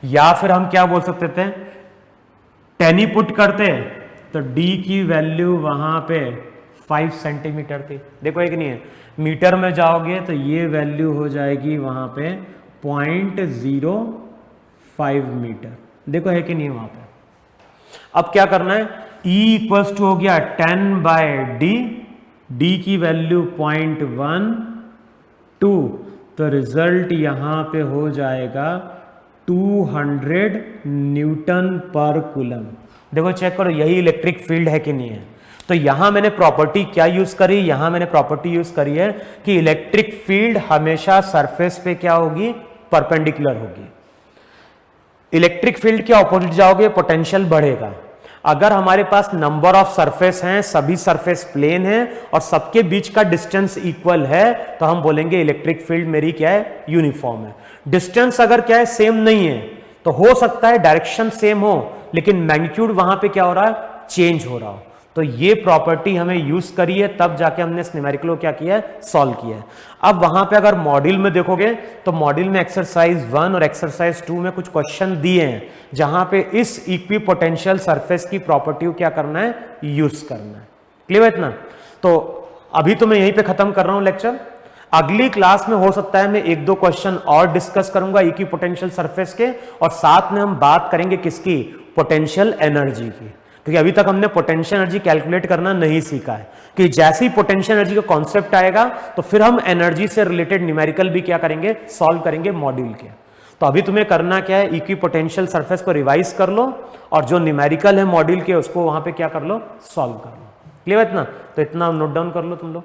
या फिर हम क्या बोल सकते थे, 10 ही पुट करते तो डी की वैल्यू वहां पे 5 सेंटीमीटर थी, देखो एक नहीं है, मीटर में जाओगे तो ये वैल्यू हो जाएगी वहां पे 0.05 मीटर, देखो है कि नहीं वहां पे। अब क्या करना है, E इक्वल्स टू हो गया 10/d, d की वैल्यू 0.12, तो रिजल्ट यहां पे हो जाएगा 200 न्यूटन पर कूलम। देखो चेक करो यही इलेक्ट्रिक फील्ड है कि नहीं है। तो यहां मैंने प्रॉपर्टी क्या यूज करी, यहां मैंने प्रॉपर्टी यूज करी है कि इलेक्ट्रिक फील्ड हमेशा सरफेस पे क्या होगी, परपेंडिकुलर होगी। इलेक्ट्रिक फील्ड के ऑपोजिट जाओगे पोटेंशियल बढ़ेगा। अगर हमारे पास नंबर ऑफ सरफेस हैं, सभी सरफेस प्लेन हैं और सबके बीच का डिस्टेंस इक्वल है, तो हम बोलेंगे इलेक्ट्रिक फील्ड मेरी क्या है, यूनिफॉर्म है। डिस्टेंस अगर क्या है, सेम नहीं है, तो हो सकता है डायरेक्शन सेम हो लेकिन मैग्नीट्यूड वहां पे क्या हो रहा है, चेंज हो रहा हो। तो ये प्रॉपर्टी हमें यूज करी है, तब जाके हमने इस न्यूमेरिकल को क्या किया है, सॉल्व किया है। अब वहां पे अगर मॉड्यूल में देखोगे तो मॉड्यूल में एक्सरसाइज 1 और एक्सरसाइज 2 में कुछ क्वेश्चन दिए हैं जहां पे इस इक्वी पोटेंशियल सरफेस की प्रॉपर्टी को क्या करना है, यूज करना है। क्लियर है इतना? तो अभी तो मैं यहीं पे खत्म कर रहा हूं लेक्चर। अगली क्लास में हो सकता है मैं 1-2 क्वेश्चन और डिस्कस करूंगा इक्वी पोटेंशियल सरफेस के, और साथ में हम बात करेंगे किसकी, पोटेंशियल एनर्जी की, क्योंकि अभी तक हमने पोटेंशियल एनर्जी कैलकुलेट करना नहीं सीखा है। कि जैसे ही पोटेंशियल एनर्जी का कॉन्सेप्ट आएगा तो फिर हम एनर्जी से रिलेटेड न्यूमेरिकल भी क्या करेंगे, सॉल्व करेंगे मॉड्यूल के। तो अभी तुम्हें करना क्या है, इक्वी पोटेंशियल सरफेस को रिवाइज कर लो और जो न्यूमेरिकल है मॉड्यूल के उसको वहां पे क्या कर लो, सॉल्व कर लो। क्लियर है इतना? तो इतना नोट डाउन कर लो तुम लोग।